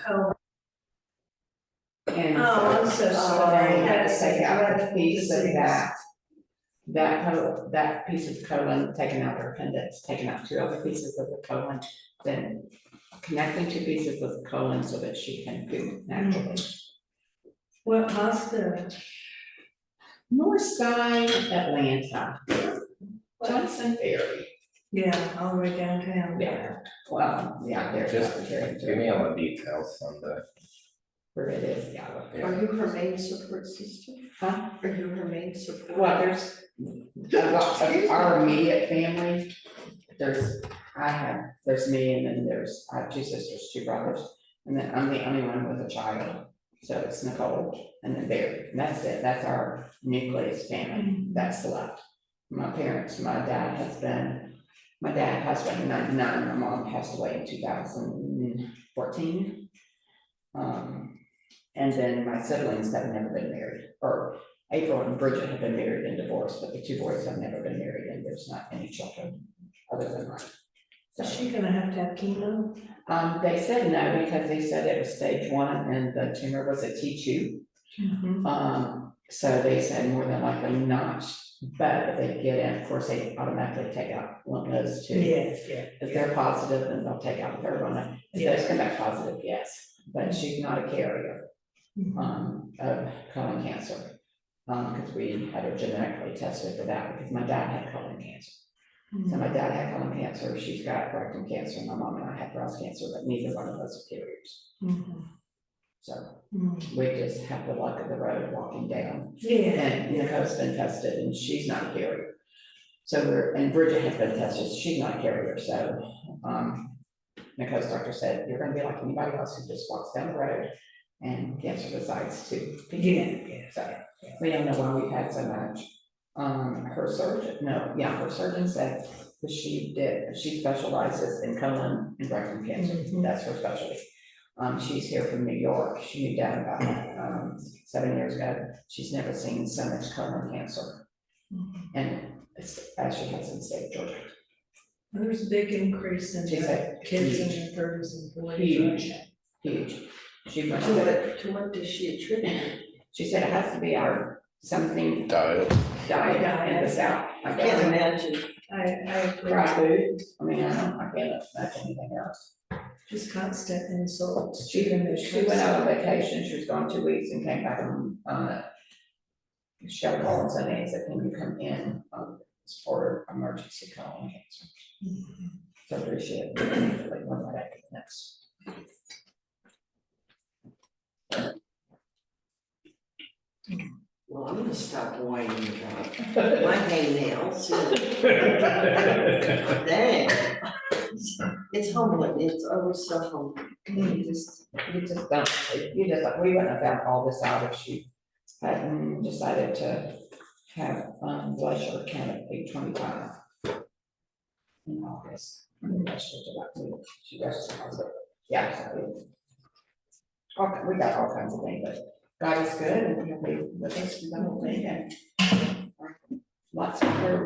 Oh, And I'm so sorry. they had to take out a That's piece of disease. that piece of colon, taking out their appendix, taking out 2 other pieces of the colon, then connecting 2 pieces of the colon so that she can poop naturally. What hospital? North Side, Atlanta, Johnson Ferry. Yeah, all the way downtown. Yeah, well, yeah, there's Just give me all the details on the. where it is, yeah. Are you her main support system? Huh? Are you her main support? Well, there's a lot of our immediate family. There's me, and then I have 2 sisters, 2 brothers, and then I'm the only one with a child. So it's Nicole and then Barry, and that's it. That's our nucleus family that's left. My parents, my dad passed away in 1999, my mom passed away in 2014. And then my siblings have never been married, or April and Bridget have been married and divorced, but the 2 boys have never been married, and there's not any children other than mine. Is she gonna have to have chemo? They said no, because they said it was stage 1 and the tumor was a T2. So they said more than likely not, but if they get in, of course, they automatically take out lymph nodes too. Yes, yeah. If they're positive, then they'll take out the 3rd one. If they come back positive, yes, but she's not a carrier of colon cancer. Because we had her genetically tested for that, because my dad had colon cancer. So my dad had colon cancer, she's got rectal cancer, my mom and I had breast cancer, but neither one of us are carriers. So we just have the luck of the road walking down. Yeah. And Nicole's been tested and she's not a carrier. So and Bridget has been tested, she's not a carrier, so, Nicole's doctor said, you're gonna be like anybody else who just walks down the road and cancer decides to. Yeah. So, we don't know why we've had so much. Her surgeon said that she specializes in colon and rectal cancer, that's her specialty. She's here from New York, she moved down about 7 years ago, she's never seen so much colon cancer. And it's actually has in the state of Georgia. There's a big increase in She said kids in huge. their 30s and 40s. Huge. She went To what does she attribute it? she said it has to be our something Diet. diet in the South. I I guess. can't imagine. I agree. Fried food, I mean, I can't imagine anything else. Just constant insults. She went out on vacation, she was gone 2 weeks and came back on, she got a call on Sunday and said, can you come in, for emergency colon cancer? So appreciate it, like one right after the next. Well, I'm gonna stop whining about my hangnails. Dang. It's humbling, it's always so humbling. You just don't, we wouldn't have found all this out if she hadn't decided to have, blood sugar count at 825 in August. She rushed to hospital. Yeah, so we got all kinds of things, but God is good and he'll be with us through the whole thing, and lots of prayer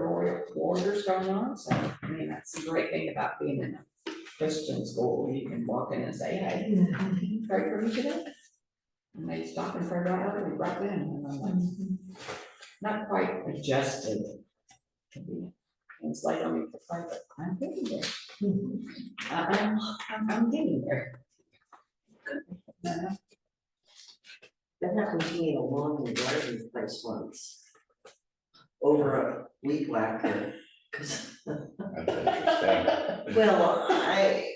warriors going on, so I mean, that's the great thing about being in a Christian school, you can walk in and say, hey, pray for me today. And they stop and pray right then, and I'm like, not quite adjusted to be enslaved on me to pray, but I'm getting there. I'm getting there. That happened to me in a lawn and garden place once. Over a weed whacker, cause That's interesting. well, I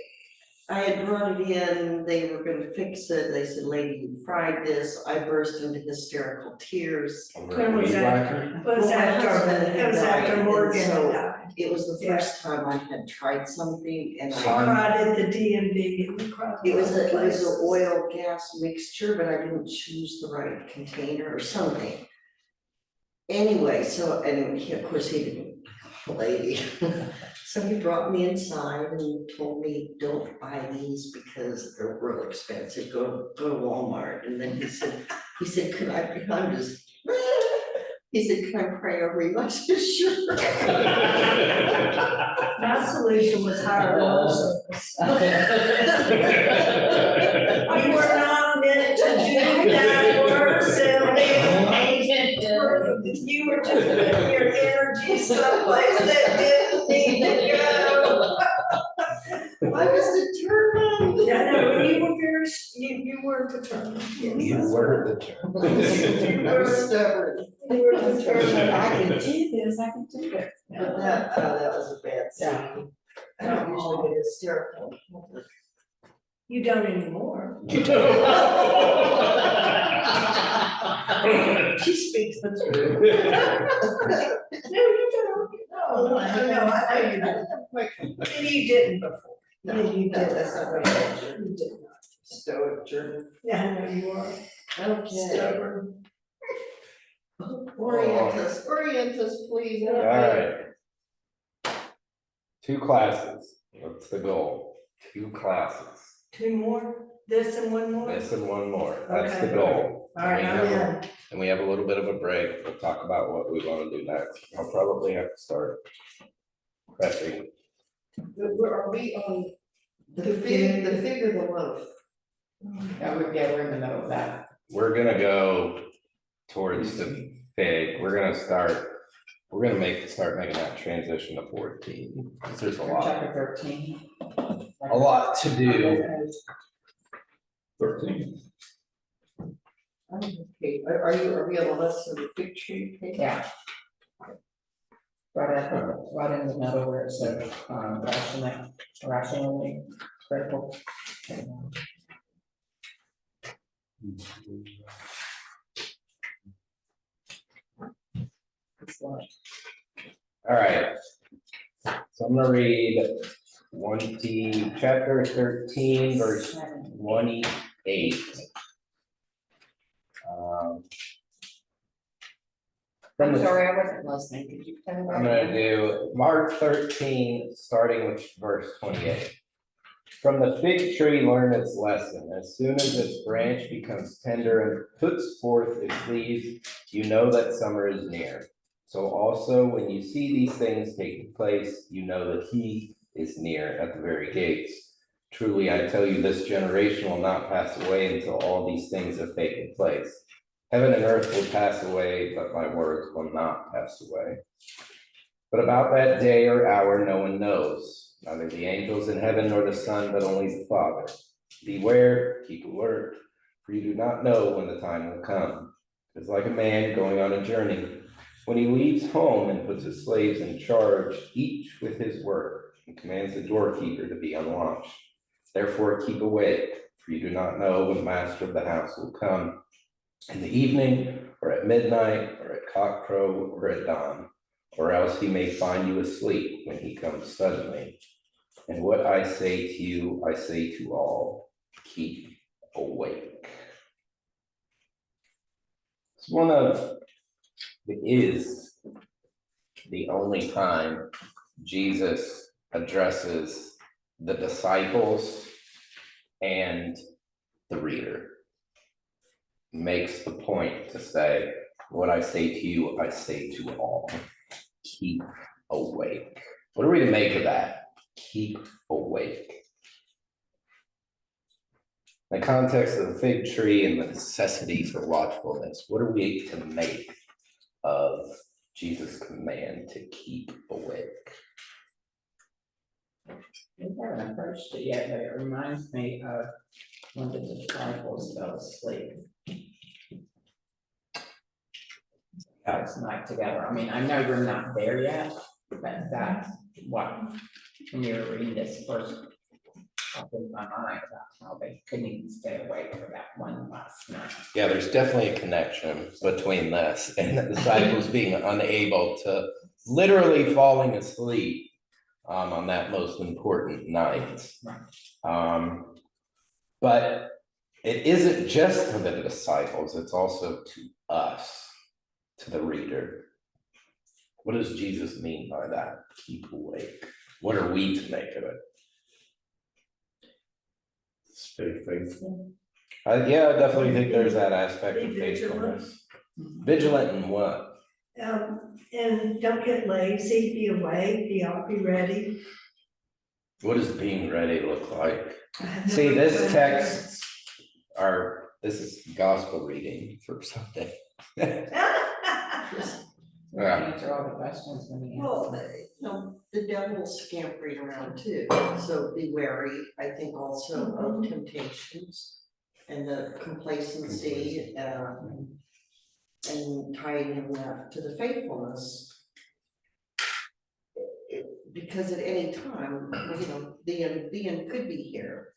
had brought it in, they were gonna fix it, they said, lady, you fried this, I burst into hysterical tears. When was that? It was after Morgan So died. it was the first time I had tried something and We I, cried at the DMV, we cried. it was an places. oil gas mixture, but I didn't choose the right container or something. Anyway, so, and he, of course, he didn't, lady. So he brought me inside and told me, don't buy these because they're real expensive, go to Walmart. And then he said, could I be, I'm just, He said, can I pray over you? I said, sure. My solution was hire roll service. You were not meant to do that work, Sylvia. You were just putting your energy someplace that didn't need to go. I was determined. I know, you were very, you were determined. Yes, You that's were right. the term. I was stubborn. You were determined. I can do this, I can do it. But that was a bad scene. I don't usually get hysterical. You don't anymore. She speaks the truth. No, you don't. No, I know, I know you didn't. And you didn't before. No, you no, did. that's not my nature. You did not. Stoic German. Yeah, I know you are. Okay. Stubborn. Orient us, please. Alright. 2 classes, what's the goal? 2 classes, Two more, this and one more? this and 1 more, that's the Okay. goal. All right, I'm in. And we have a little bit of a break, we'll talk about what we wanna do next, I'll probably have to start prepping. Are we on the fig or the loaf? Yeah, we're in the middle of that. We're gonna go towards the fig, we're gonna start making that transition to 14, 'cause there's a lot. Chapter 13. A lot to do. 13. Okay, are we on the lesson of the fig tree? Yeah. Right in the middle where it says, rationally critical. It's like, Alright. So I'm gonna read chapter 13, verse 28. From I'm the, sorry, I wasn't listening, could you tell me? I'm gonna do Mark 13, starting with verse 28. From the fig tree learn its lesson. As soon as its branch becomes tender and puts forth its leaves, you know that summer is near. So also, when you see these things taking place, you know that he is near at the very gates. Truly, I tell you, this generation will not pass away until all these things have taken place. Heaven and earth will pass away, but my words will not pass away. But about that day or hour, no one knows, neither the angels in heaven nor the Son, but only the Father. Beware, keep alert, for you do not know when the time will come. It's like a man going on a journey. When he leaves home and puts his slaves in charge, each with his work, and commands the doorkeeper to be on watch. Therefore keep awake, for you do not know when the master of the house will come, in the evening, or at midnight, or at cockcrow, or at dawn, or else he may find you asleep when he comes suddenly. And what I say to you, I say to all, keep awake. It is the only time Jesus addresses the disciples and the reader. Makes the point to say, what I say to you, I say to all, keep awake. What are we to make of that? Keep awake. In the context of the fig tree and the necessity for watchfulness, what are we to make of Jesus' command to keep awake? We haven't approached it yet, but it reminds me of when the disciples fell asleep. Last night together. I mean, I know you're not there yet, but that's what, when you were reading this first, popped in my mind about how they couldn't even stay awake for that one last night. Yeah, there's definitely a connection between this and the disciples being unable to, literally falling asleep on that most important night. But it isn't just for the disciples, it's also to us, to the reader. What does Jesus mean by that? Keep awake. What are we to make of it? Stay faithful. Yeah, I definitely think there's that aspect of Be vigilant. faithfulness. Vigilant in what? And don't get lazy, be awake, be ready. What does being ready look like? I have no See, this idea. text, this is gospel reading for Sunday. We'll answer all the questions when we Well, ask. the devil's scampering around too, so be wary, I think also of temptations and the complacency, and tying that to the faithfulness. Because at any time, the end could be here,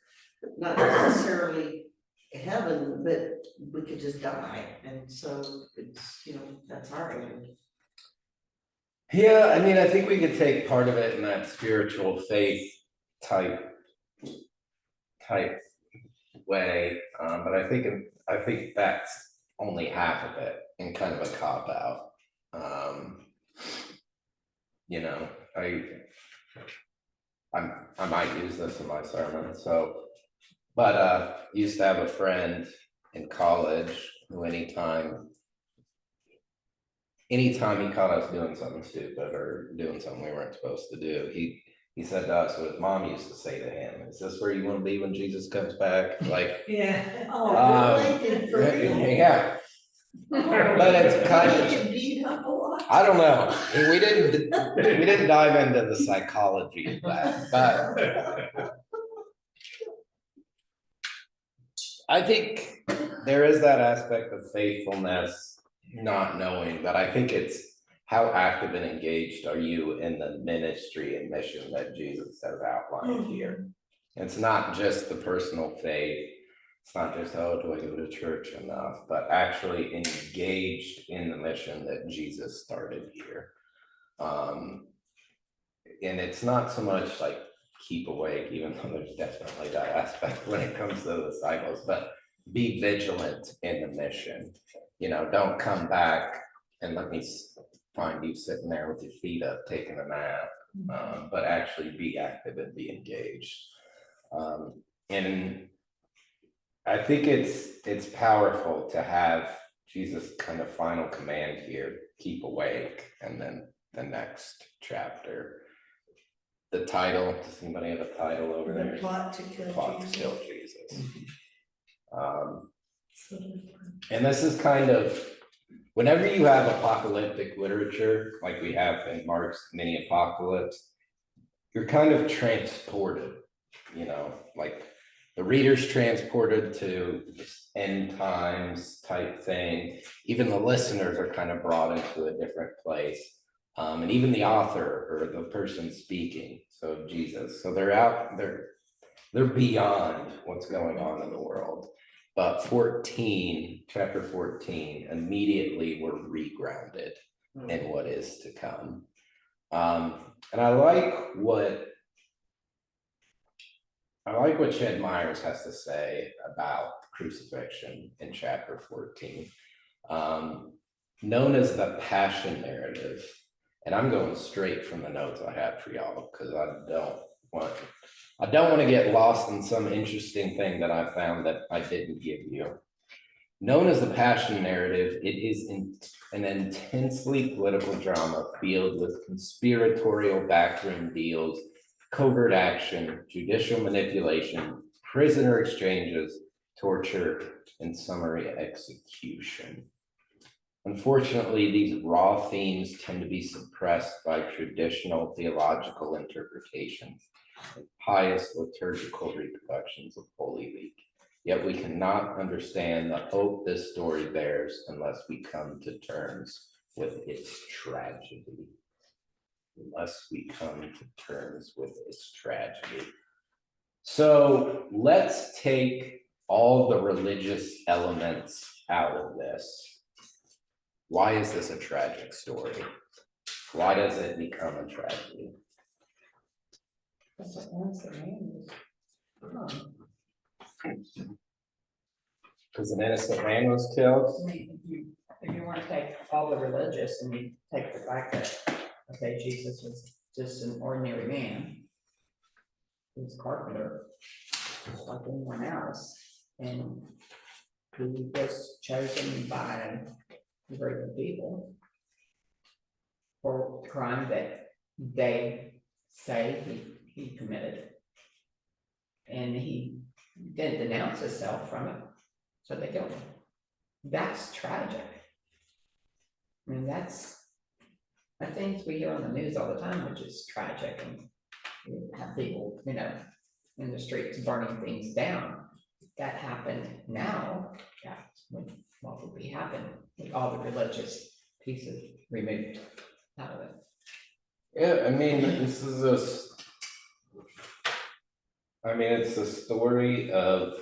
not necessarily heaven, but we could just die, and so it's, that's our end. Yeah, I mean, I think we could take part of it in that spiritual faith type way, but I think that's only half of it and kind of a cop out. You know, I might use this in my sermon, but used to have a friend in college who anytime he caught us doing something stupid or doing something we weren't supposed to do, he said to us what his mom used to say to him, "Is this where you want to be when Jesus comes back?" Like, Yeah. Really? For real? yeah, but it's kind of, You beat up a lot. I don't know. We didn't dive into the psychology of that, but I think there is that aspect of faithfulness, not knowing, but I think it's how active and engaged are you in the ministry and mission that Jesus has outlined here. It's not just the personal faith. It's not just, oh, do I go to church enough, but actually engaged in the mission that Jesus started here. And it's not so much like keep awake, even though there's definitely that aspect when it comes to the disciples, but be vigilant in the mission. Don't come back and let me find you sitting there with your feet up taking a nap, but actually be active and be engaged. And I think it's powerful to have Jesus' kind of final command here, keep awake, and then the next chapter. The title, does anybody have a title over there? The plot to kill Plot to Jesus. kill Jesus. And this is kind of, whenever you have apocalyptic literature, like we have in Mark's mini apocalypse, you're kind of transported, like the reader's transported to this end times type thing. Even the listeners are kind of brought into a different place. And even the author or the person speaking, so Jesus, so they're beyond what's going on in the world. But chapter 14, immediately we're regrounded in what is to come. And I like what Shed Myers has to say about crucifixion in chapter 14, known as the passion narrative. And I'm going straight from the notes I had for y'all because I don't want to get lost in some interesting thing that I found that I didn't give you. Known as the passion narrative, it is an intensely political drama filled with conspiratorial backroom deals, covert action, judicial manipulation, prisoner exchanges, torture, and summary execution. Unfortunately, these raw themes tend to be suppressed by traditional theological interpretations and pious liturgical reproductions of Holy Week. Yet we cannot understand the hope this story bears unless we come to terms with its tragedy. So let's take all the religious elements out of this. Why is this a tragic story? Why does it become a tragedy? That's what once the man was. Because an innocent man was killed? I mean, if you want to take all the religious and you take the fact that, okay, Jesus was just an ordinary man. He was a carpenter, just like anyone else, and he was chosen by a group of people. for the crime that they say he committed. And he didn't denounce himself from it, so they killed him. That's tragic. I mean, that's things we hear on the news all the time, which is tragic, and you have people, in the streets burning things down. That happened now, what would be happening with all the religious pieces removed out of it? Yeah, I mean, this is it's a story of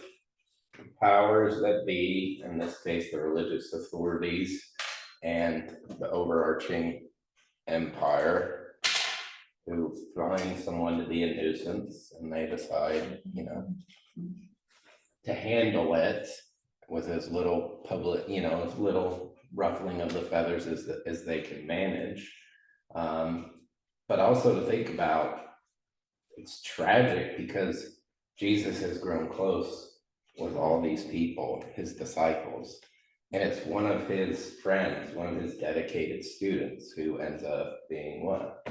powers that be, in this case, the religious authorities and the overarching empire, who find someone to be a nuisance, and they decide, to handle it with as little public, as little ruffling of the feathers as they can manage. But also to think about, it's tragic because Jesus has grown close with all these people, his disciples. And it's one of his friends, one of his dedicated students, who ends up being what?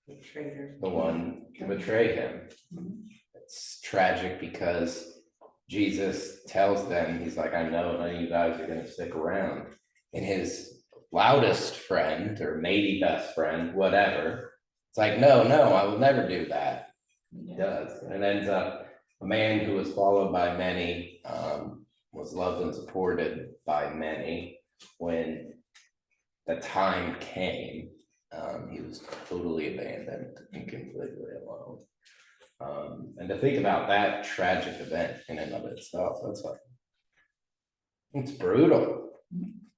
The traitor. The one to betray him. It's tragic because Jesus tells them, he's like, I know none of you guys are going to stick around. And his loudest friend, or maybe best friend, whatever, it's like, no, I will never do that. He does. And it ends up a man who was followed by many, was loved and supported by many. When the time came, he was totally abandoned and completely alone. And to think about that tragic event in and of itself, it's brutal.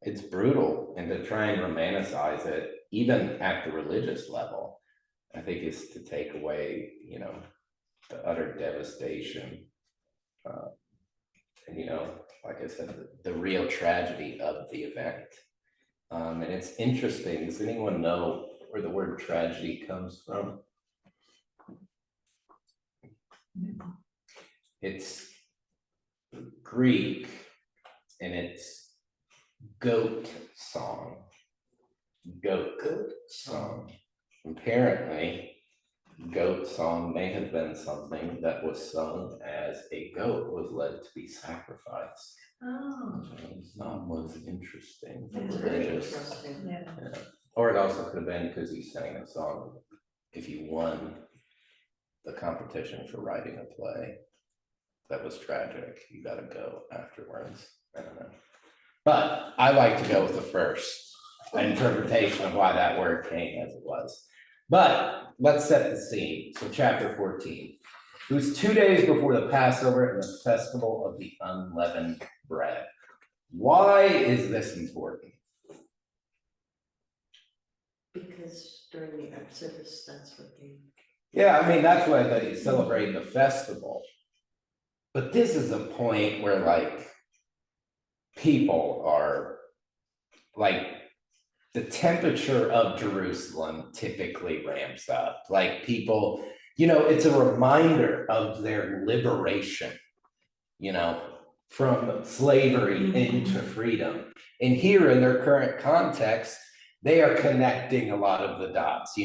It's brutal. And to try and romanticize it, even at the religious level, I think is to take away, the utter devastation. And, like I said, the real tragedy of the event. And it's interesting. Does anyone know where the word tragedy comes from? It's Greek, and it's goat song. Goat song. Apparently, goat song may have been something that was sung as a goat was led to be sacrificed. Oh. Was interesting. That's very Religious. interesting. Yeah. Or it also could have been because he sang a song. If you won the competition for writing a play that was tragic, you got to go afterwards. I don't know. But I like to go with the first interpretation of why that word came as it was. But let's set the scene. So chapter 14. It was 2 days before the Passover and the festival of the unleavened bread. Why is this important? Because during the Exodus, that's what they. Yeah, I mean, that's why they celebrate the festival. But this is a point where, people are, the temperature of Jerusalem typically ramps up. People, it's a reminder of their liberation, from slavery into freedom. And here in their current context, they are connecting a lot of the dots.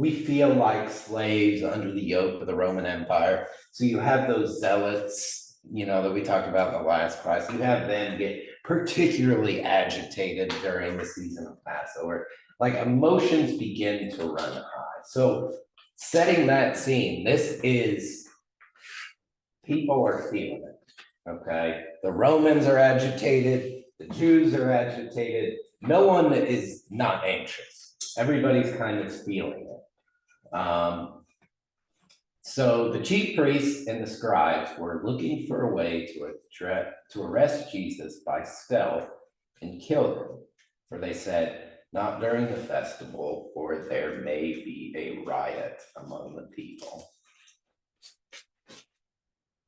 We feel like slaves under the yoke of the Roman Empire. So you have those zealots, that we talked about in the last class. You have them get particularly agitated during the season of Passover. Emotions begin to run high. So setting that scene, people are feeling it, okay? The Romans are agitated, the Jews are agitated. No one is not anxious. Everybody's kind of feeling it. So the chief priests and the scribes were looking for a way to arrest Jesus by stealth and kill him. For they said, not during the festival, or there may be a riot among the people.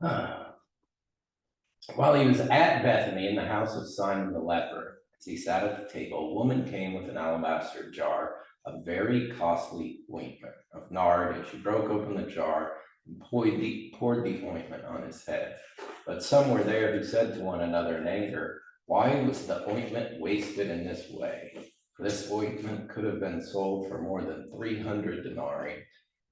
While he was at Bethany in the house of Simon the leper, as he sat at the table, a woman came with an alabaster jar of very costly ointment of nard, and she broke open the jar and poured the ointment on his head. But some were there who said to one another in anger, why was the ointment wasted in this way? This ointment could have been sold for more than 300 denarii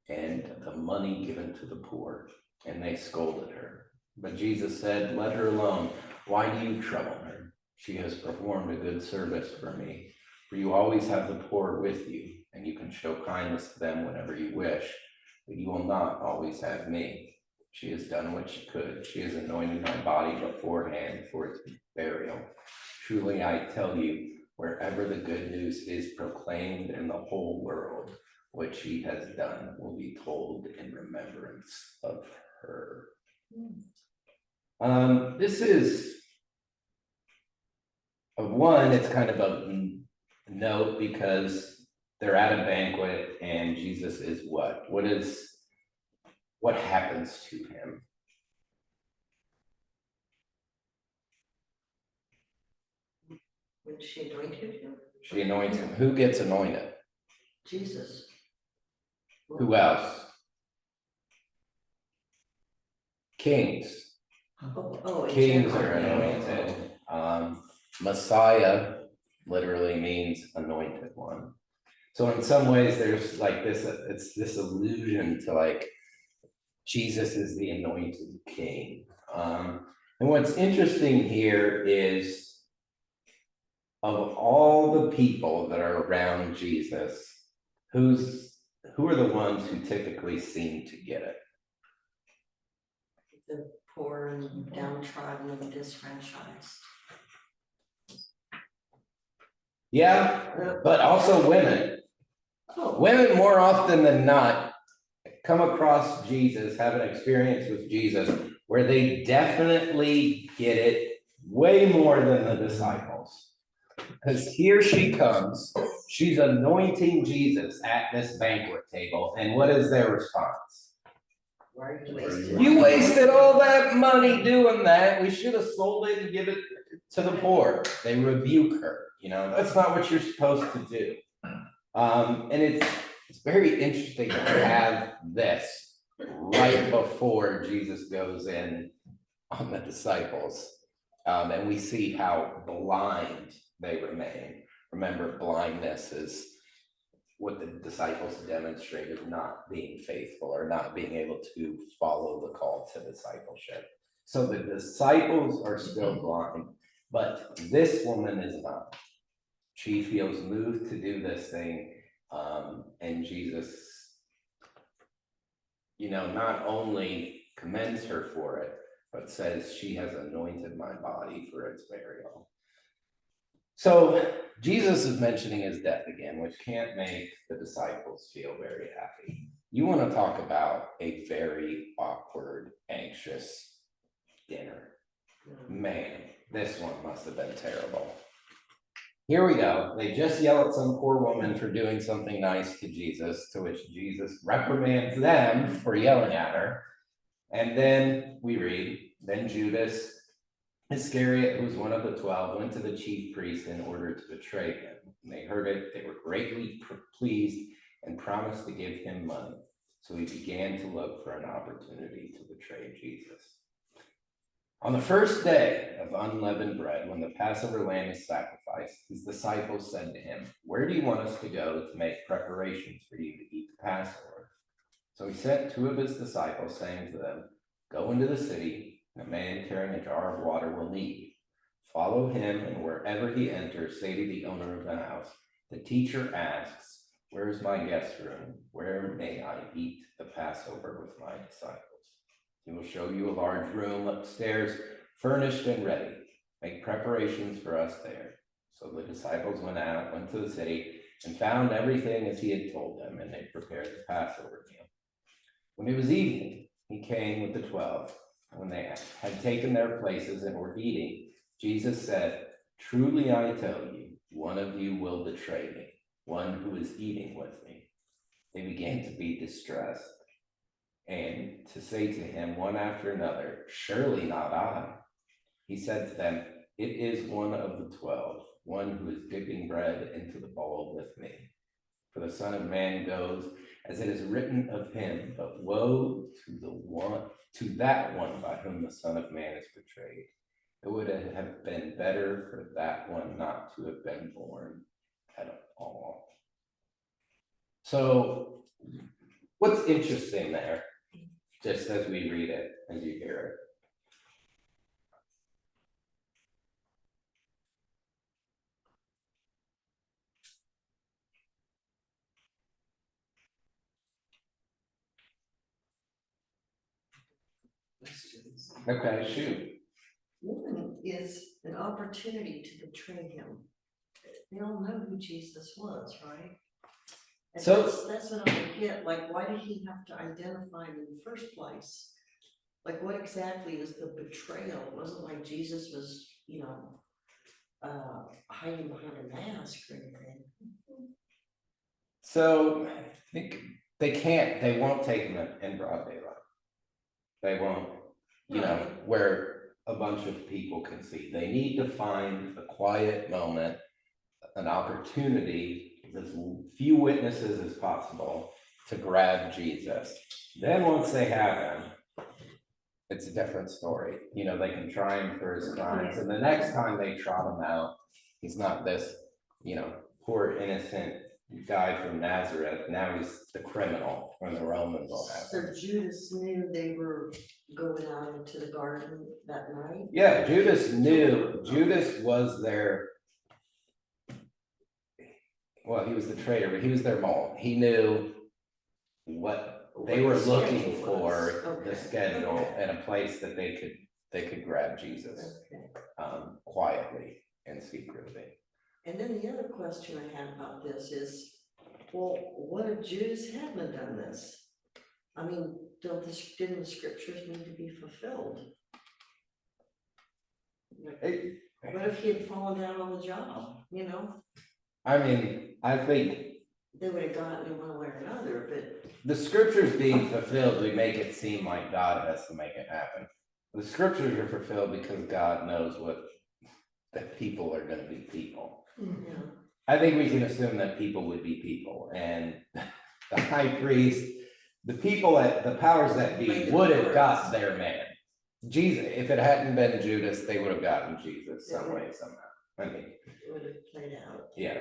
and the money given to the poor. And they scolded her. But Jesus said, let her alone. Why do you trouble her? She has performed a good service for me. For you always have the poor with you, and you can show kindness to them whenever you wish, but you will not always have me. She has done what she could. She has anointed my body beforehand for its burial. Truly, I tell you, wherever the good news is proclaimed in the whole world, what she has done will be told in remembrance of her. This is of one, it's kind of a note because they're at a banquet and Jesus is what? What happens to him? When she anointed him, She anoints him. Who gets anointed? Jesus. Who else? Kings. In Kings general, are yeah. anointed. Messiah literally means anointed one. So in some ways, there's like this, it's this allusion to like Jesus is the anointed king. And what's interesting here is of all the people that are around Jesus, who are the ones who typically seem to get it? The poor and downtrodden and disfranchised. Yeah, but also women. Oh, Women more often than not come across Jesus, have an experience with Jesus where they definitely get it way more than the disciples. Because here she comes, she's anointing Jesus at this banquet table, and what is their response? why are you wasting? You wasted all that money doing that. We should have sold it and give it to the poor. They rebuke her. That's not what you're supposed to do. And it's very interesting to have this right before Jesus goes in on the disciples. And we see how blind they remain. Remember, blindness is what the disciples demonstrated not being faithful or not being able to follow the call to discipleship. So the disciples are still blind, but this woman is not. She feels moved to do this thing, and Jesus, not only commends her for it, but says she has anointed my body for its burial. So Jesus is mentioning his death again, which can't make the disciples feel very happy. You want to talk about a very awkward, anxious dinner. Man, this one must have been terrible. Here we go. They just yell at some poor woman for doing something nice to Jesus, to which Jesus reprimands them for yelling at her. And then we read, then Judas Iscariot, who's one of the 12, went to the chief priest in order to betray him. When they heard it, they were greatly pleased and promised to give him money. So he began to look for an opportunity to betray Jesus. On the first day of unleavened bread, when the Passover lamb is sacrificed, his disciples said to him, where do you want us to go to make preparations for you to eat the Passover? So he sent two of his disciples, saying to them, go into the city, and a man carrying a jar of water will meet you. Follow him, and wherever he enters, say to the owner of the house, the teacher asks, where is my guest room? Where may I eat the Passover with my disciples? He will show you a large room upstairs, furnished and ready. Make preparations for us there. So the disciples went to the city, and found everything as he had told them, and they prepared the Passover meal. When it was evening, he came with the 12. When they had taken their places and were eating, Jesus said, truly I tell you, one of you will betray me, one who is eating with me. They began to be distressed and to say to him one after another, surely not I. He said to them, it is one of the 12, one who is dipping bread into the bowl with me. For the Son of Man goes as it is written of him, but woe to that one by whom the Son of Man is betrayed. It would have been better for that one not to have been born. at all. So what's interesting there, just as we read it, as you hear it? Okay, shoot. One is an opportunity to betray him. They all know who Jesus was, right? And So- that's what I don't get, like, why did he have to identify him in the first place? Like, what exactly is the betrayal? It wasn't like Jesus was, hiding behind a mask or anything. So I think they won't take him in broad daylight. They won't, Right. where a bunch of people can see. They need to find a quiet moment, an opportunity, with as few witnesses as possible to grab Jesus. Then once they have him, it's a different story. They can try him for his crimes, and the next time they trot him out, he's not this, poor innocent guy from Nazareth. Now he's the criminal when the Romans will have him. So Judas knew they were going out into the garden that night? Yeah, Judas knew. Judas was their, well, he was the traitor, but he was their mole. He knew what they were What the looking schedule for, was. the Okay. schedule, Okay. and a place that they could grab Jesus Okay. quietly and secretly. And then the other question I had about this is, well, what if Judas hadn't done this? I mean, didn't the scriptures need to be fulfilled? Like, what if he had fallen down on the job, I mean, I think They would have gotten him one way or another, but the scriptures being fulfilled, we make it seem like God has to make it happen. The scriptures are fulfilled because God knows that people are gonna be people. I think we can assume that people would be people, and the high priest, the powers that be would have got their man. Jesus, if it hadn't been Judas, they would have gotten Jesus some way, somehow. I mean, it would have played out. yeah,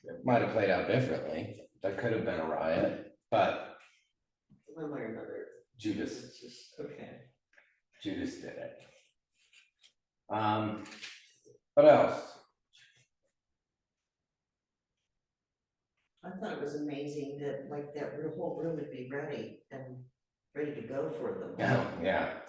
it might have played out differently. There could have been a riot, but One way or another. Judas It's just, okay. did it. What else? I thought it was amazing that the whole room would be ready to go for them. Oh, yeah.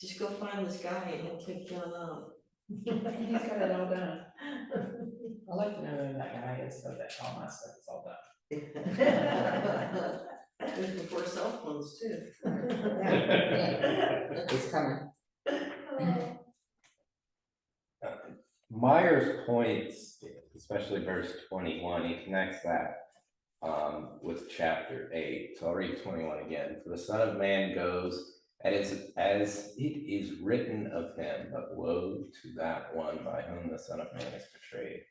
Just go find this guy and he'll take John out. He's got it all done. I'd like to know who that guy is, so that all my stuff is all done. It was before cell phones too. It's coming. Myers points, especially verse 21, he connects that with chapter 8. So I'll read 21 again. For the Son of Man goes as it is written of him, but woe to that one by whom the Son of Man is betrayed.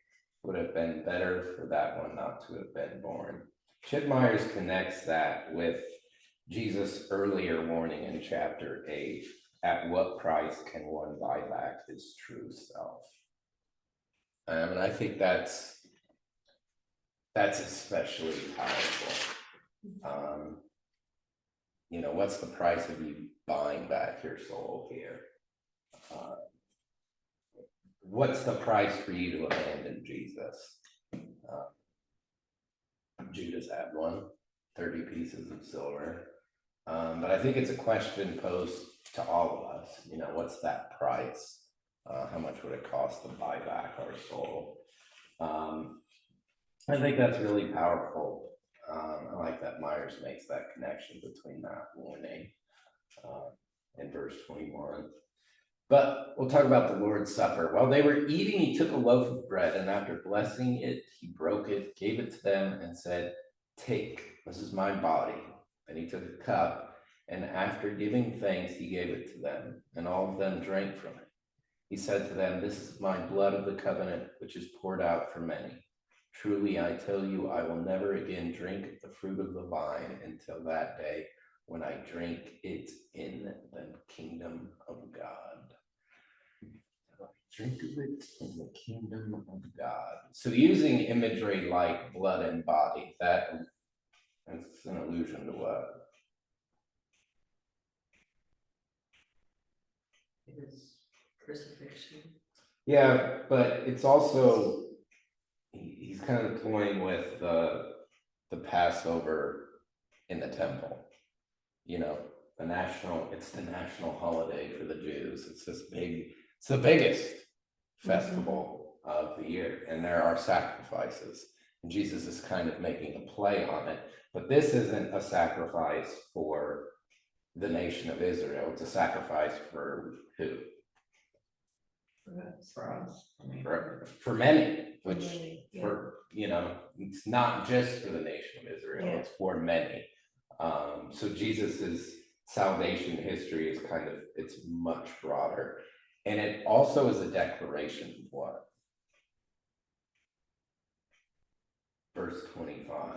Would have been better for that one not to have been born. Chip Myers connects that with Jesus' earlier warning in chapter 8. At what price can one buy back his true self? And I think that's especially powerful. What's the price of you buying back your soul here? What's the price for you to abandon Jesus? Judas had 30 pieces of silver. But I think it's a question posed to all of us. What's that price? How much would it cost to buy back our soul? I think that's really powerful. I like that Myers makes that connection between that warning and verse 21. But we'll talk about the Lord's Supper. While they were eating, he took a loaf of bread, and after blessing it, he broke it, gave it to them, and said, "Take, this is my body." And he took a cup, and after giving thanks, he gave it to them, and all of them drank from it. He said to them, "This is my blood of the covenant, which is poured out for many. Truly, I tell you, I will never again drink the fruit of the vine until that day when I drink it in the kingdom of God." Drink of it in the kingdom of God. So using imagery like blood and body, that's an allusion to what? His crucifixion. Yeah, but it's also, he's kind of toying with the Passover in the temple. You know, it's the national holiday for the Jews. It's the biggest festival of the year, and there are sacrifices. And Jesus is kind of making a play on it, but this isn't a sacrifice for the nation of Israel. It's a sacrifice for who? For us. I mean, For many, For which many, yeah. for, it's not just for the nation of Israel, Yeah. it's for many. So Jesus's salvation history is it's much broader. And it also is a declaration of what? Verse 25.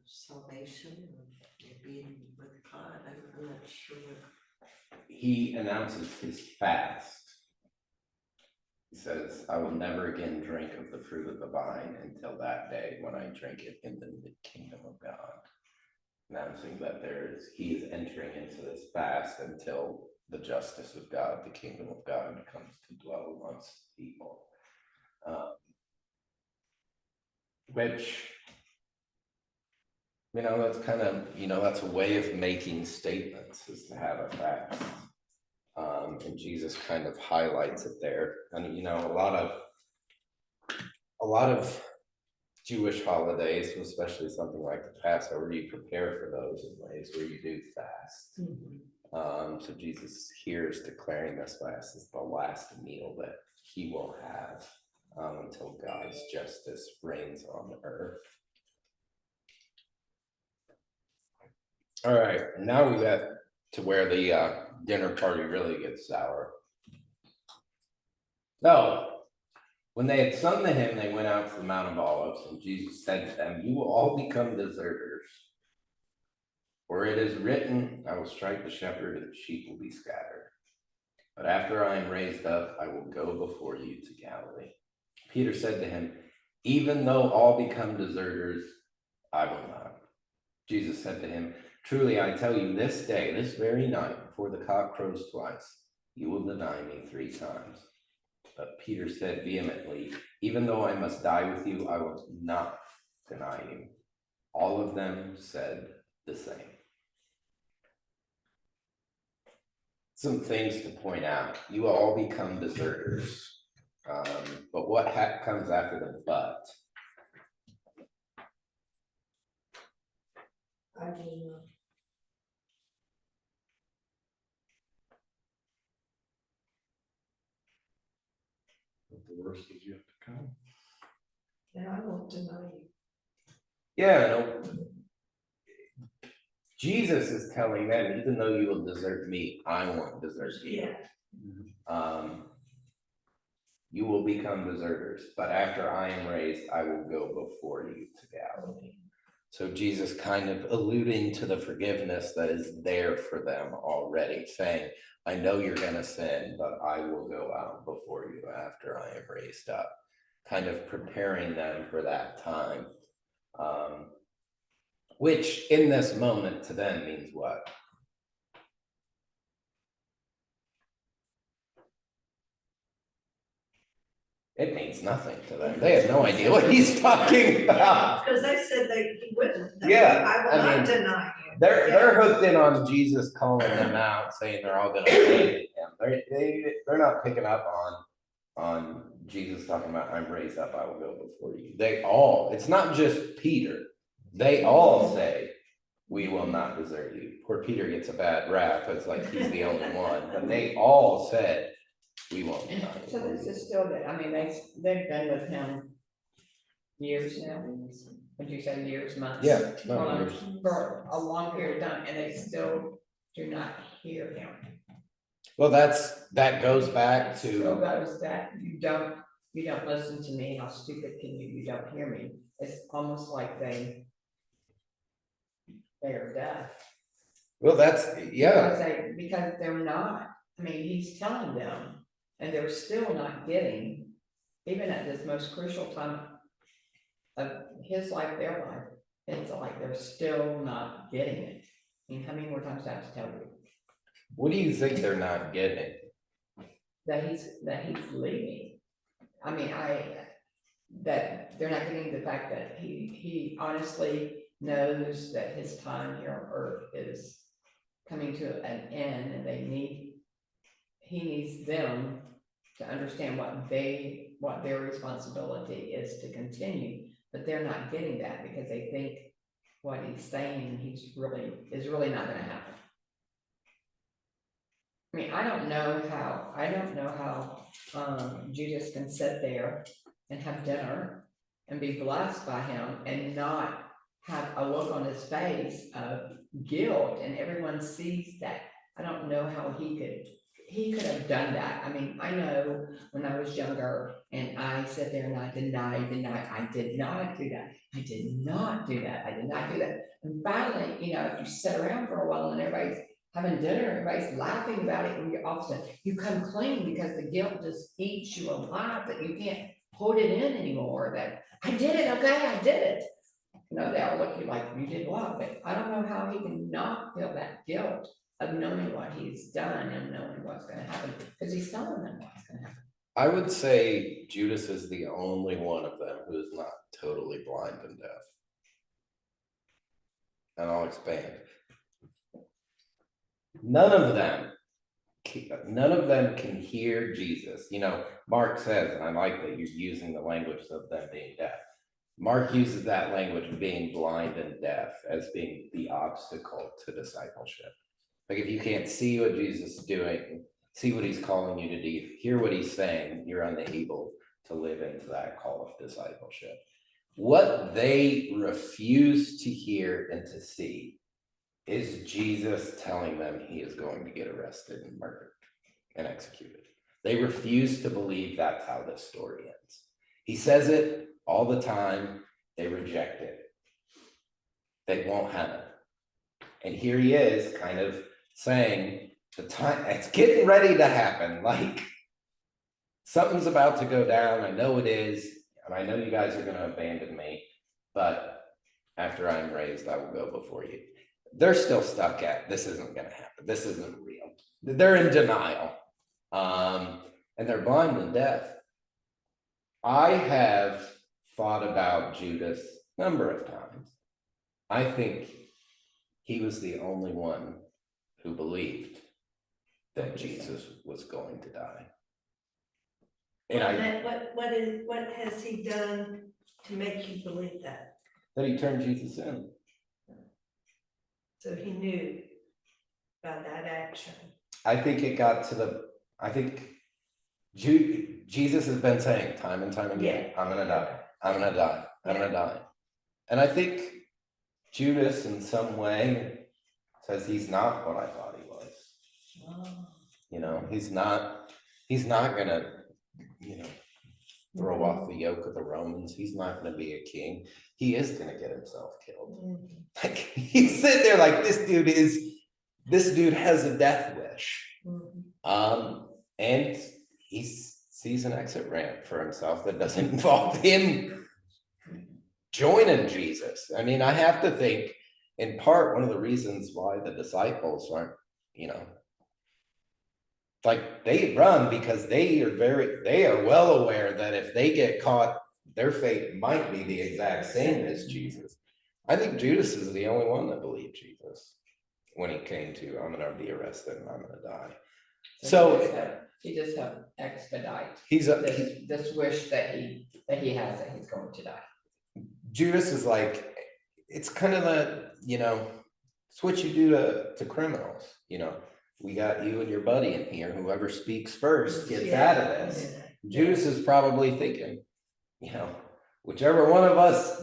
Salvation, or being with God, I'm not sure. He announces his fast. He says, I will never again drink of the fruit of the vine until that day when I drink it in the kingdom of God. Announcing that he is entering into this fast until the justice of God, the kingdom of God, comes to dwell amongst people. Which, that's kind of, that's a way of making statements, is to have a fast. And Jesus kind of highlights it there. And, a lot of Jewish holidays, especially something like the Passover, you prepare for those in ways where you do fast. So Jesus here is declaring this fast as the last meal that he will have until God's justice reigns on the earth. All right, now we got to where the dinner party really gets sour. No. When they had sung the hymn, they went out to the Mount of Olives, and Jesus said to them, you will all become deserters. For it is written, I will strike the shepherd, and the sheep will be scattered. But after I am raised up, I will go before you to Galilee. Peter said to him, even though all become deserters, I will not. Jesus said to him, truly I tell you, this day, this very night, before the cock crows twice, you will deny me 3 times. But Peter said vehemently, even though I must die with you, I will not deny you. All of them said the same. Some things to point out. You will all become deserters. But what comes after the but? I don't know. The worst is yet to come. And I won't deny you. Yeah, no. Jesus is telling them, even though you will desert me, I won't desert you. Yeah. You will become deserters, but after I am raised, I will go before you to Galilee. So Jesus kind of alluding to the forgiveness that is there for them already, saying, I know you're going to sin, but I will go out before you after I am raised up. Kind of preparing them for that time. Which in this moment to them means what? It means nothing to them. They have no idea what he's talking about. Because they said he wouldn't. Yeah, I will not deny you. They're hooked in on Jesus calling them out, saying they're all going to abandon him. They're not picking up on Jesus talking about, I'm raised up, I will go before you. It's not just Peter. They all say, we will not desert you. Poor Peter gets a bad rap. It's like he's the only one. But they all said, we won't deny you. So this is still good. I mean, they've been with him years now. Would you say years, months? Yeah, no, Well, years. for a long period of time, and they still do not hear him. Well, that goes back So to, goes that you don't listen to me. How stupid can you? You don't hear me. It's almost like they are deaf. Well, that's, yeah, Because they're not, I mean, he's telling them, and they're still not getting, even at this most crucial time of his life, their life, it's like they're still not getting it. I mean, how many more times do I have to tell you what do you think they're not getting? that he's leaving? I mean, that they're not getting the fact that he honestly knows that his time here on earth is coming to an end, and he needs them to understand what their responsibility is to continue, but they're not getting that because they think what he's saying, is really not gonna happen. I mean, I don't know how, Judas can sit there and have dinner and be blessed by him and not have a look on his face of guilt, and everyone sees that. I don't know how he could have done that. I mean, I know when I was younger and I sat there and I denied, I did not do that. I did not do that. I did not do that. And finally, if you sit around for a while and everybody's having dinner, everybody's laughing about it, and you're all of a sudden, you come clean because the guilt just eats you alive, that you can't hold it in anymore, that I did it, okay, I did it. They all look at you like, you did what? But I don't know how he can not feel that guilt of knowing what he's done and knowing what's gonna happen, because he's telling them what's gonna happen. I would say Judas is the only one of them who is not totally blind and deaf. And I'll expand. None of them can hear Jesus. Mark says, and I like that you're using the language of them being deaf. Mark uses that language of being blind and deaf as being the obstacle to discipleship. Like, if you can't see what Jesus is doing, see what he's calling you to do, hear what he's saying, you're unable to live into that call of discipleship. What they refuse to hear and to see is Jesus telling them he is going to get arrested and murdered and executed. They refuse to believe that's how this story ends. He says it all the time. They reject it. They won't have it. And here he is kind of saying, the time, it's getting ready to happen. Like, something's about to go down. I know it is. And I know you guys are going to abandon me, but after I'm raised, I will go before you. They're still stuck at, this isn't going to happen. This isn't real. They're in denial. And they're blind and deaf. I have thought about Judas a number of times. I think he was the only one who believed that Jesus was going to die. And what has he done to make you believe that? That he turned Jesus in. So he knew about that action. I think it got to Jesus has been saying time and time again, I'm gonna die, I'm gonna die, I'm gonna die. And I think Judas in some way says he's not what I thought he was. He's not gonna, throw off the yoke of the Romans. He's not gonna be a king. He is gonna get himself killed. Like, he's sitting there like, this dude has a death wish. And he sees an exit ramp for himself that doesn't involve him joining Jesus. I mean, I have to think, in part, one of the reasons why the disciples aren't, like, they run because they are well aware that if they get caught, their fate might be the exact same as Jesus. I think Judas is the only one that believed Jesus when he came to, I'm gonna be arrested and I'm gonna die. So he just have expedite he's this wish that he has, that he's going to die. Judas is like, it's kind of it's what you do to criminals. We got you and your buddy in here. Whoever speaks first gets out of this. Judas is probably thinking, whichever one of us,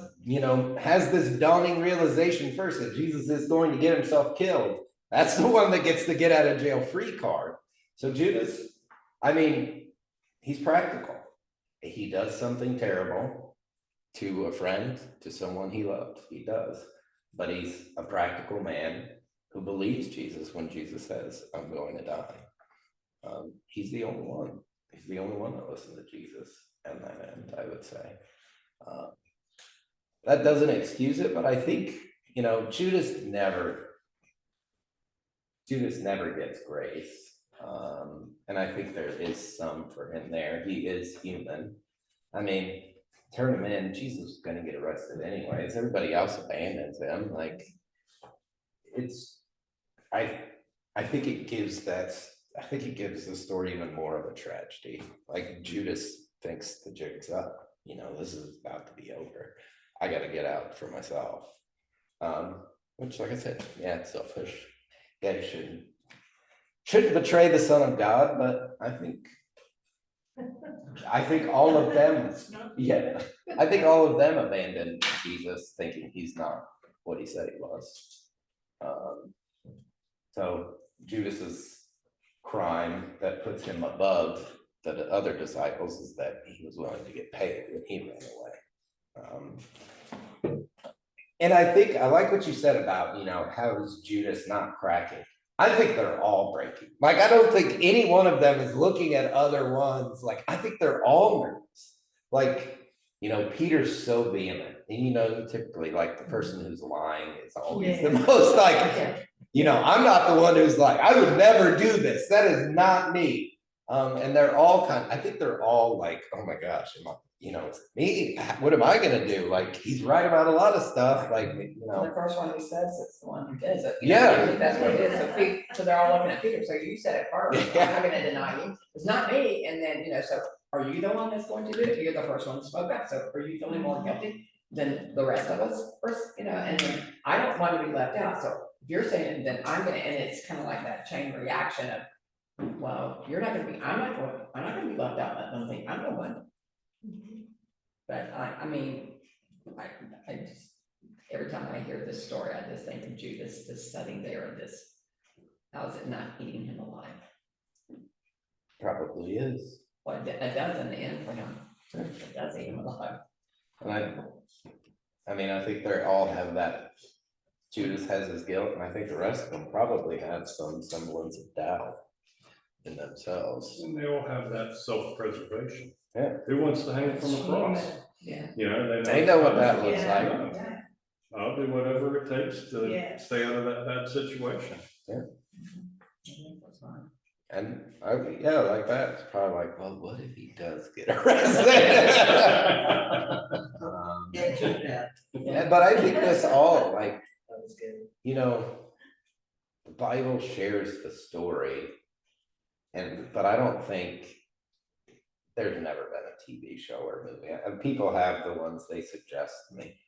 has this dawning realization first that Jesus is going to get himself killed, that's the one that gets the get out of jail free card. So Judas, I mean, he's practical. He does something terrible to a friend, to someone he loved. He does. But he's a practical man. who believes Jesus when Jesus says, I'm going to die. He's the only one. He's the only one that listened to Jesus and that end, I would say. That doesn't excuse it, but I think, Judas never gets grace. And I think there is some for him there. He is human. I mean, turn him in, Jesus is gonna get arrested anyways. Everybody else abandons him. Like, I think it gives the story even more of a tragedy. Like, Judas thinks the jig's up, this is about to be over. I gotta get out for myself. Which, like I said, yeah, it's selfish. Yeah, you shouldn't betray the Son of God, but I think all of them, yeah, I think all of them abandoned Jesus thinking he's not what he said he was. So Judas's crime that puts him above the other disciples is that he was willing to get paid when he ran away. And I think I like what you said about, how is Judas not cracking? I think they're all breaking. Like, I don't think any one of them is looking at other ones. Like, I think they're all nervous. Like, Peter's so vehement. And typically, like, the person who's lying is always the most like, I'm not the one who's like, I would never do this. That is not me. And they're all I think they're all like, oh my gosh, it's me. What am I gonna do? Like, he's right about a lot of stuff. Like, The first one he says it's the one who does it. Yeah. I think that's what it is. So they're all looking at Peter. So you said it first. I'm not gonna deny you. It's not me. And then, so are you the one that's going to do it? You're the first one that spoke up. So are you feeling more guilty than the rest of us? And then I don't want to be left out. So if you're saying, then I'm gonna, and it's kind of like that chain reaction of, well, you're not gonna be, I'm not gonna be left out. Let them think I'm the one. But I mean, I just, every time I hear this story, I just think of Judas just sitting there and just, how is it not eating him alive? probably is. Well, it does in the end for him. It does eat him alive. And I think they all have that. Judas has his guilt, and I think the rest of them probably have some semblance of doubt in themselves. And they all have that self-preservation. Yeah. Who wants to hang from a cross? Yeah. They know what that looks Yeah. like. Yeah. I'll do whatever it takes to Yeah. stay out of that situation. And like that. It's probably like, well, what if he does get arrested? But I think this all, like, That was good. the Bible shares the story, but I don't think there's never been a TV show or movie. And people have the ones they suggest to me.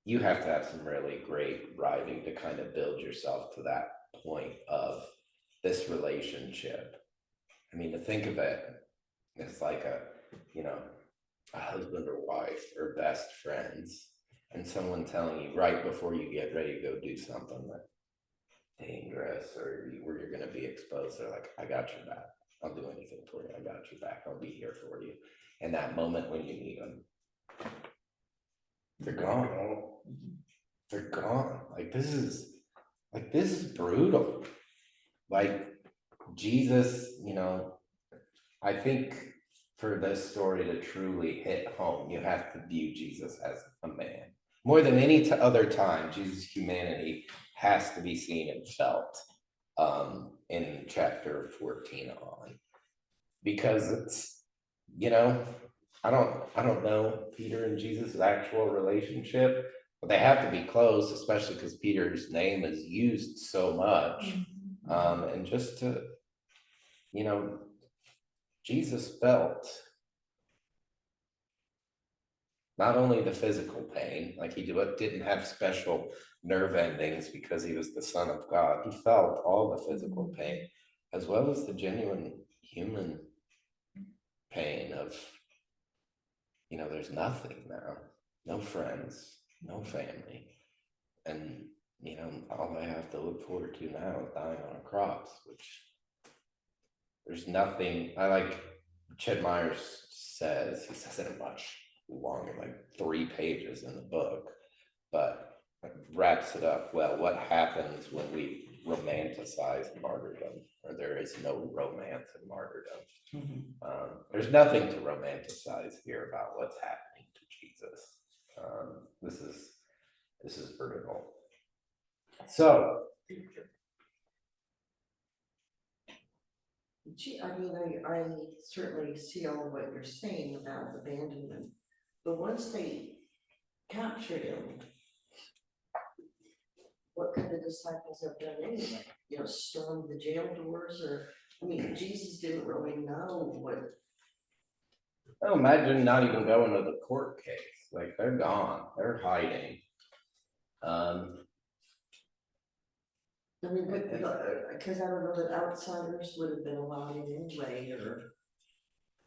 You have to have some really great writing to kind of build yourself to that point of this relationship. I mean, to think of it, it's like a husband or wife or best friends, and someone telling you right before you get ready to go do something that's dangerous or where you're going to be exposed. They're like, I got your back. I'll do anything for you. I got your back. I'll be here for you. And that moment when you need them, they're gone. They're gone. Like, this is brutal. Like, Jesus, I think for this story to truly hit home, you have to view Jesus as a man. More than any other time, Jesus' humanity has to be seen and felt in chapter 14 on. Because it's, I don't know Peter and Jesus' actual relationship, but they have to be close, especially because Peter's name is used so much. And just to, Jesus felt not only the physical pain, like he didn't have special nerve endings because he was the Son of God. He felt all the physical pain, as well as the genuine human pain of, there's nothing now, no friends, no family. And, all I have to look forward to now is dying on a cross, which there's nothing. I like Chet Myers says, he says it much longer, like 3 pages in the book, but wraps it up well. What happens when we romanticize martyrdom, or there is no romance in martyrdom. Mhm. There's nothing to romanticize here about what's happening to Jesus. This is brutal. So, Gee, I mean, I certainly see all of what you're saying about abandonment, but once they captured him, what could the disciples have done anyway? You know, storm the jail doors, or, I mean, Jesus didn't really know what. oh, imagine not even going to the court case, like they're gone, they're hiding. I mean, because I don't know that outsiders would have been allowed in anyway, or.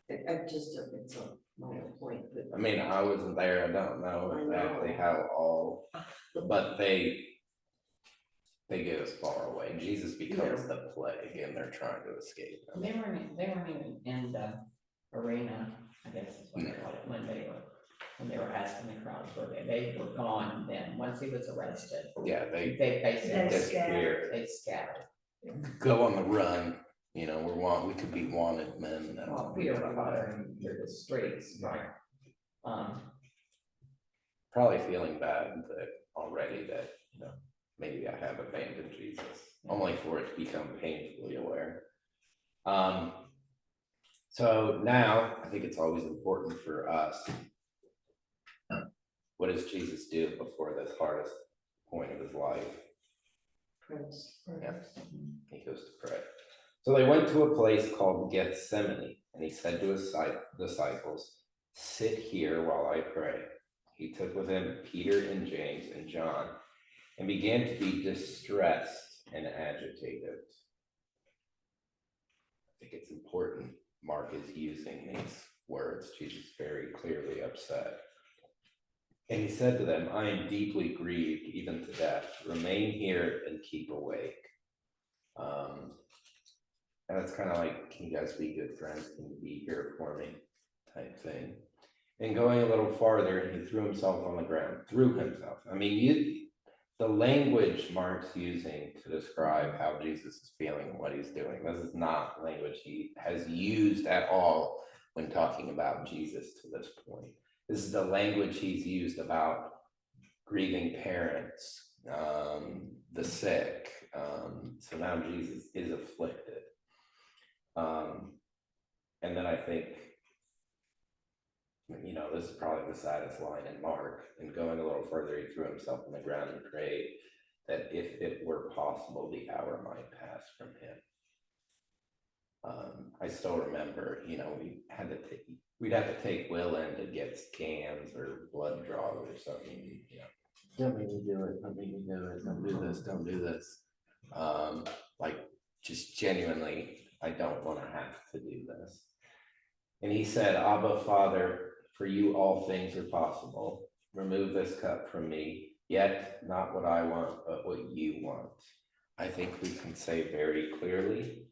I just, it's a minor point, but. I mean, I wasn't there, I don't know I exactly know. how all, but they get as far away, Jesus becomes the plague and they're trying to escape him. They weren't even in the arena, I guess is what they call it, when they were asking the crowds where they were gone then, once he was arrested. Yeah, they They basically disappear, they scattered. go on the run, you know, we could be wanted men now. Well, Peter was wandering through the streets, right? Probably feeling bad that already that, you know, maybe I have abandoned Jesus, only for it to become painfully aware. So now I think it's always important for us. What does Jesus do before this hardest point of his life? Prince. Yeah, he goes to pray. So they went to a place called Gethsemane, and he said to his disciples, "Sit here while I pray." He took with him Peter and James and John and began to be distressed and agitated. I think it's important Mark is using these words. Jesus is very clearly upset. And he said to them, "I am deeply grieved, even to death. Remain here and keep awake." And that's kind of like, can you guys be good friends? Can you be here for me? Type thing. And going a little farther, he threw himself on the ground. I mean, the language Mark's using to describe how Jesus is feeling and what he's doing, this is not language he has used at all when talking about Jesus to this point. This is the language he's used about grieving parents, the sick. So now Jesus is afflicted. And then I think, you know, this is probably the saddest line in Mark. And going a little further, he threw himself on the ground and prayed that if it were possible, the hour might pass from him. I still remember, you know, we'd have to take Will in to get scans or blood draws or something, you know. Don't make me do it, don't make me do it, don't do this, don't do this. Like, just genuinely, I don't want to have to do this. And he said, "Abba, Father, for you all things are possible. Remove this cup from me, yet not what I want, but what you want." I think we can say very clearly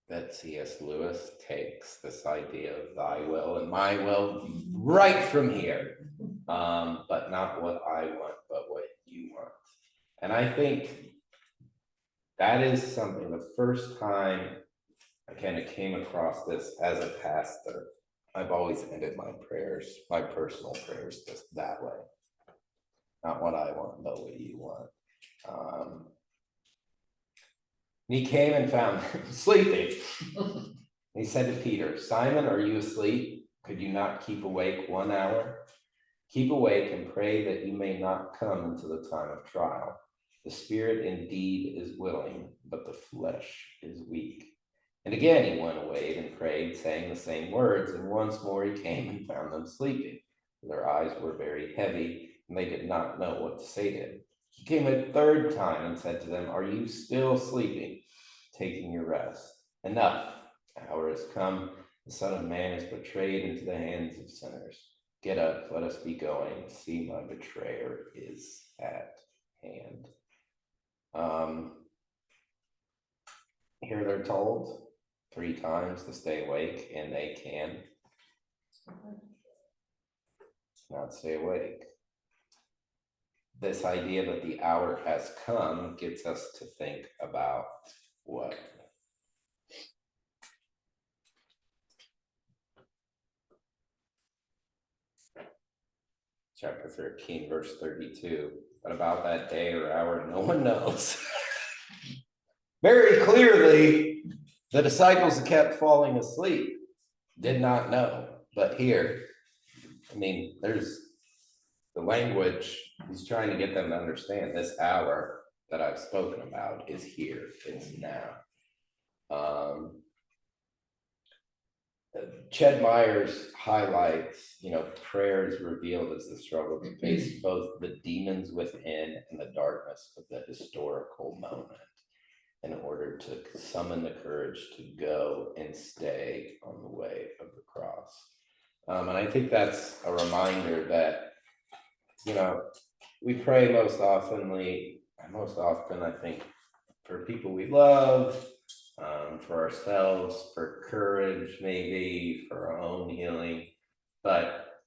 that C.S. Lewis takes this idea of thy will and my will right from here, but not what I want, but what you want. And I think that is something, the first time I kind of came across this as a pastor, I've always ended my prayers, my personal prayers, just that way. Not what I want, but what you want. And he came and found him sleeping. He said to Peter, "Simon, are you asleep? Could you not keep awake 1 hour? Keep awake and pray that you may not come into the time of trial. The spirit indeed is willing, but the flesh is weak." And again he went away and prayed, saying the same words, and once more he came and found them sleeping. Their eyes were very heavy, and they did not know what to say to him. He came a third time and said to them, "Are you still sleeping, taking your rest? Enough, the hour has come. The Son of Man is betrayed into the hands of sinners. Get up, let us be going. See, my betrayer is at hand." Here they're told 3 times to stay awake, and they can not stay awake. this idea that the hour has come gets us to think about what? Chapter 13, verse 32, but about that day or hour, no one knows. Very clearly, the disciples kept falling asleep, did not know, but here, I mean, there's the language, he's trying to get them to understand this hour that I've spoken about is here, it's now. Ched Myers highlights, prayers revealed as the struggle to face both the demons within and the darkness of the historical moment in order to summon the courage to go and stay on the way of the cross. And I think that's a reminder that, we pray most often, I think, for people we love, for ourselves, for courage, maybe for our own healing. But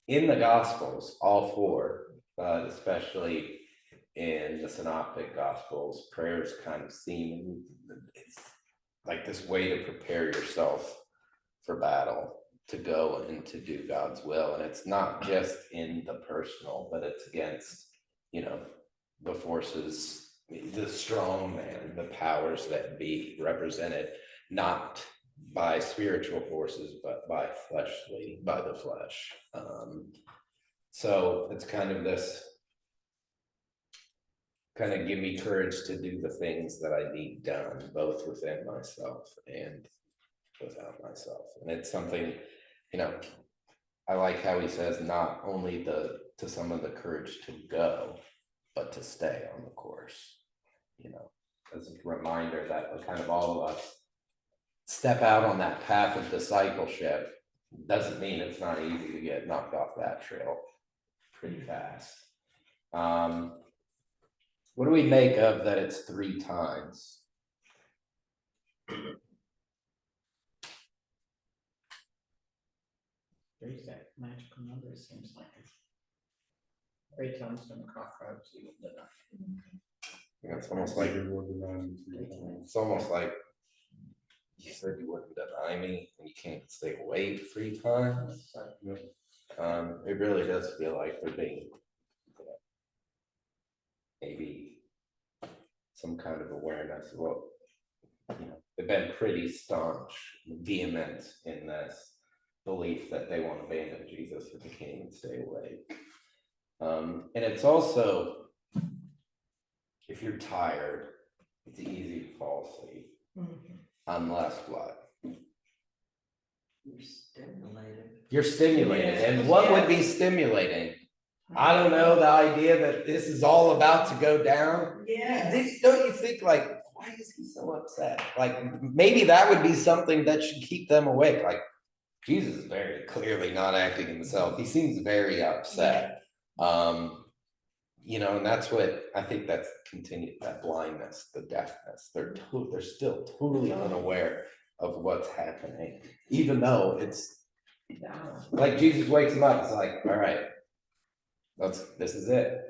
in the Gospels, all four, but especially in the Synoptic Gospels, prayers kind of seem, it's like this way to prepare yourself for battle, to go and to do God's will. And it's not just in the personal, but it's against, the forces, the strong man, the powers that be, represented not by spiritual forces, but by the flesh. So it's kind of this, kind of give me courage to do the things that I need done, both within myself and without myself. And it's something, I like how he says not only to summon the courage to go, but to stay on the course, as a reminder that kind of all of us step out on that path of discipleship. Doesn't mean it's not easy to get knocked off that trail pretty fast. What do we make of that it's 3 times? There's that magical number, it seems like. 3 times from crossroads, you will live. It's almost like you said you wouldn't deny me, and you can't stay awake 3 times. It really does feel like they're being, maybe some kind of awareness of what, they've been pretty staunch, vehement in this belief that they won't abandon Jesus for the king and stay awake. And it's also, if you're tired, it's easy to fall asleep. Unless what? You're stimulated. And what would be stimulating? I don't know, the idea that this is all about to go down. Yes. Don't you think, like, why is he so upset? Like, maybe that would be something that should keep them awake. Like, Jesus is very clearly not acting himself. He seems very upset. And that's what I think, that's continued, that blindness, the deafness. They're still totally unaware of what's happening, even though it's like Jesus wakes them up. It's like, all right, this is it.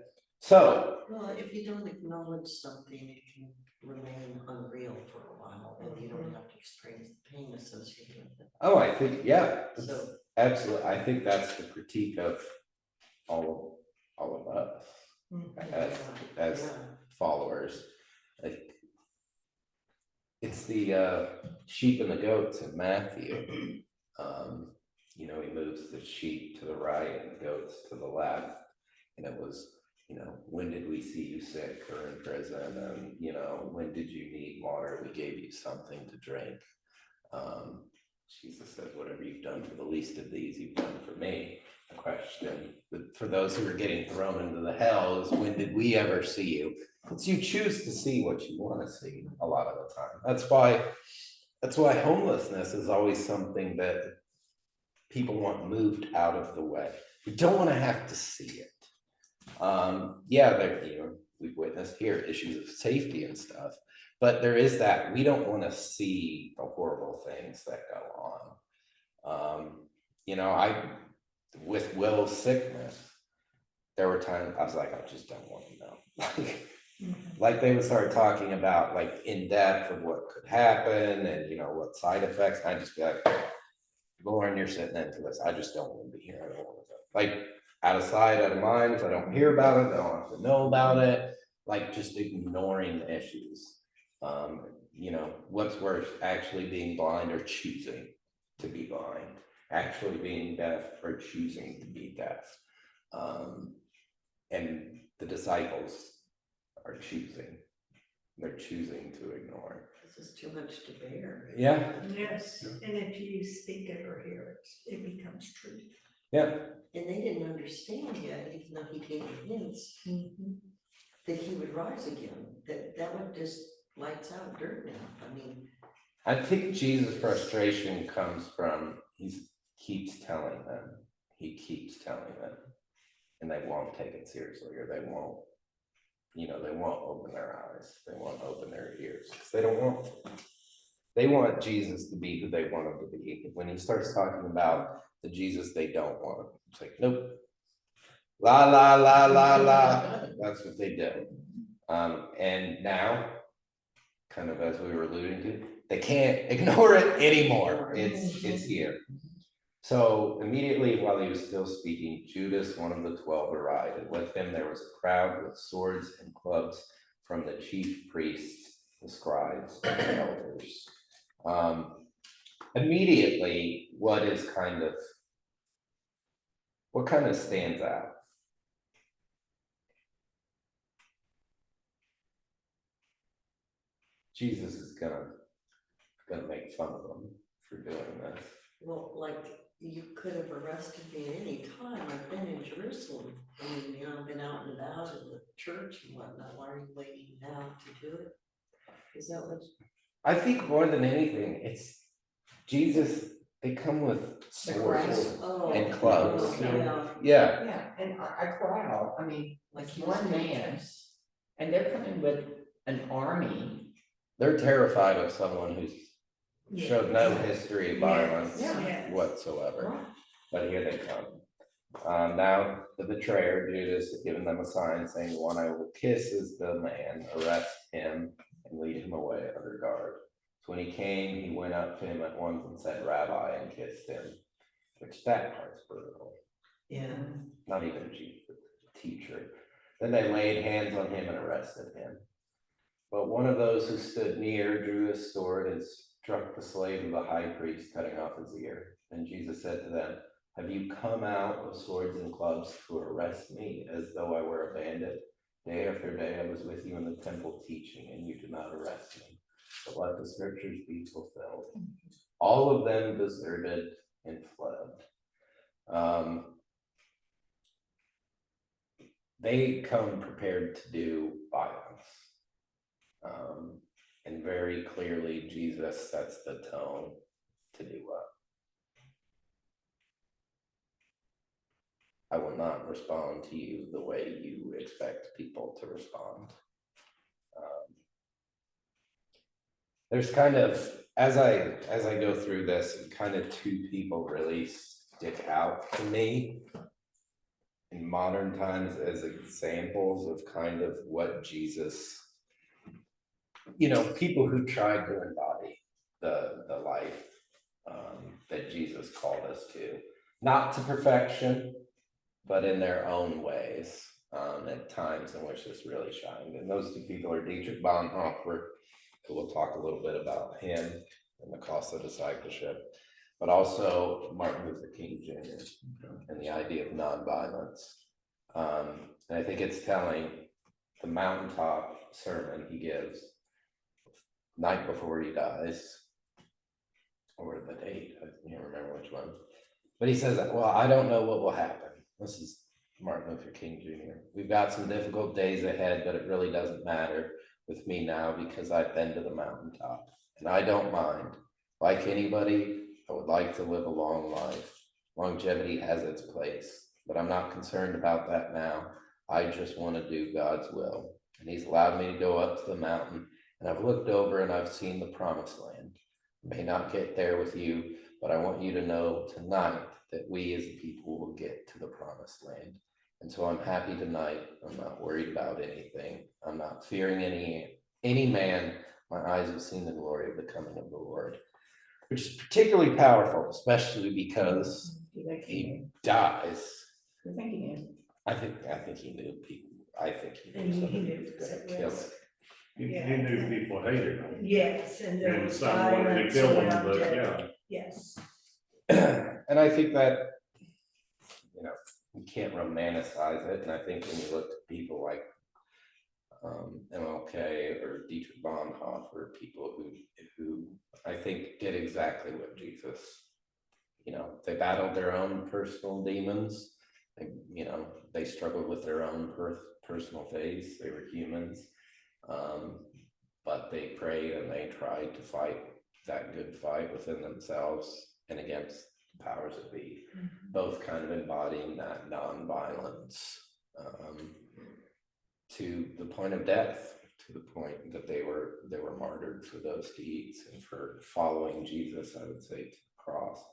So, Well, if you don't acknowledge something, it can remain unreal for a while, and you don't have to experience the pain associated with it. oh, I think, yeah, So- absolutely. I think that's the critique of all of us as followers. Like, it's the sheep and the goats in Matthew. He moves the sheep to the right and the goats to the left. And it was, when did we see you sick or in prison? And, when did you need water? We gave you something to drink. Jesus said, whatever you've done for the least of these, you've done for me. The question for those who are getting thrown into the hell is, when did we ever see you? It's you choose to see what you want to see a lot of the time. That's why homelessness is always something that people want moved out of the way. We don't want to have to see it. We've witnessed here issues of safety and stuff, but there is that we don't want to see the horrible things that go on. With Will's sickness, there were times I was like, I just don't want to know. Like they would start talking about like in depth of what could happen and what side effects. I'd just be like, Lauren, you're sitting in for this. I just don't want to be here. I don't want to go. Like out of sight, out of mind. If I don't hear about it, I don't have to know about it. Like just ignoring the issues. What's worse, actually being blind or choosing to be blind, actually being deaf or choosing to be deaf. And the disciples are choosing. They're choosing to ignore. This is too much to bear. Yeah. Yes, and if you speak it or hear it, it becomes truth. Yeah. And they didn't understand yet, even though he gave hints that he would rise again, that would just lights out dirt now. I mean, I think Jesus' frustration comes from he keeps telling them, and they won't take it seriously, or they won't open their eyes, they won't open their ears, because they don't want to. They want Jesus to be who they want him to be. When he starts talking about the Jesus they don't want, it's like, nope. La, la, la, la, la. That's what they do. And now, kind of as we were alluding to, they can't ignore it anymore. It's here. So immediately while he was still speaking, Judas, one of the 12, arrived, and with him there was a crowd with swords and clubs from the chief priests, the scribes, and the elders. Immediately, what kind of stands out? Jesus is gonna make fun of them for doing this. well, like, you could have arrested me at any time. I've been in Jerusalem. I mean, I've been out and about in the church and whatnot. Why are you waiting now to do it? Is that what? I think more than anything, it's Jesus. They come with swords Oh, and clubs. Yeah. Yeah, Yeah, and a crowd, I mean, Like like he was one man, and they're coming with an army. they're terrified of someone who's showed no history of violence Yeah. whatsoever. Right. But here they come. Now the betrayer, Judas, had given them a sign saying, "The one I will kiss is the man. Arrest him and lead him away under guard." So when he came, he went up to him at once and said, "Rabbi," and kissed him, which that part's brutal. Yeah. Not even Jesus, but the teacher. Then they laid hands on him and arrested him. But one of those who stood near drew his sword and struck the slave of the high priest, cutting off his ear. And Jesus said to them, "Have you come out with swords and clubs to arrest me as though I were a bandit? Day after day I was with you in the temple teaching, and you did not arrest me. But let the scriptures be fulfilled." All of them deserted and fled. They come prepared to do violence. And very clearly, Jesus sets the tone to do what? I will not respond to you the way you expect people to respond. There's kind of, as I go through this, kind of two people really stick out to me in modern times as examples of kind of what Jesus, people who tried to embody the life that Jesus called us to, not to perfection, but in their own ways, at times in which this really shined. And those two people are Dietrich Bonhoeffer, who we'll talk a little bit about him and the cost of discipleship, but also Martin Luther King Jr. and the idea of nonviolence. And I think it's telling the mountaintop sermon he gives night before he dies, or the date, I can't remember which one. But he says, "Well, I don't know what will happen." This is Martin Luther King Jr. "We've got some difficult days ahead, but it really doesn't matter with me now because I've been to the mountaintop and I don't mind. Like anybody, I would like to live a long life. Longevity has its place, but I'm not concerned about that now. I just want to do God's will. And he's allowed me to go up to the mountain, and I've looked over and I've seen the promised land. I may not get there with you, but I want you to know tonight that we as a people will get to the promised land. And so I'm happy tonight. I'm not worried about anything. I'm not fearing any man. My eyes have seen the glory of the coming of the Lord, which is particularly powerful, especially because You think he he knew? dies. You think he knew? I think he knew people. I think he And knew he somebody knew was it gonna was- kill him. He knew people hated him. Yes, and there And was some wanted to violence kill him, around but it. yeah. Yes. And I think that, you know, we can't romanticize it. And I think when you look at people like MLK or Dietrich Bonhoeffer, people who I think did exactly what Jesus, you know, they battled their own personal demons. They, you know, they struggled with their own personal faiths. They were humans. But they prayed and they tried to fight that good fight within themselves and against the powers that be, both kind of embodying that non-violence to the point of death, to the point that they were martyred for those deeds and for following Jesus, I would say, to the cross.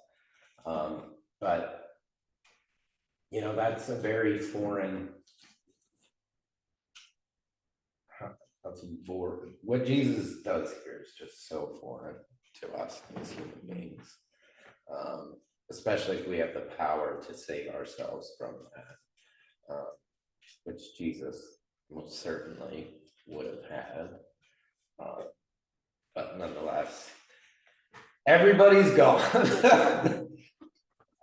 But you know, that's a very foreign. What Jesus does here is just so foreign to us as human beings, especially if we have the power to save ourselves from that, which Jesus most certainly would have had. But nonetheless, everybody's gone.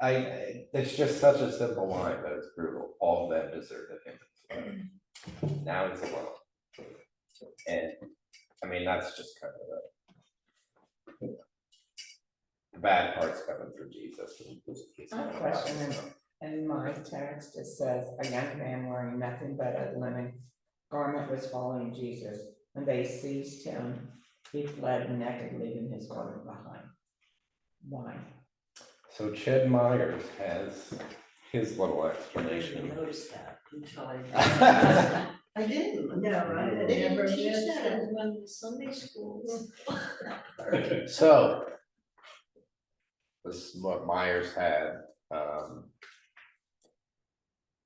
It's just such a simple line, but it's brutal. All of them deserted him. Now he's alone. And I mean, that's just kind of the bad parts coming for Jesus. I have a question. In my text, it says, a young man wearing nothing but a linen garment was following Jesus. When they seized him, he fled naked, leaving his garment behind. Why? So Ched Myers has his little I didn't explanation. notice that until I. I didn't. No, I They never didn't teach did. that in one of the Sunday schools. So this is what Myers had.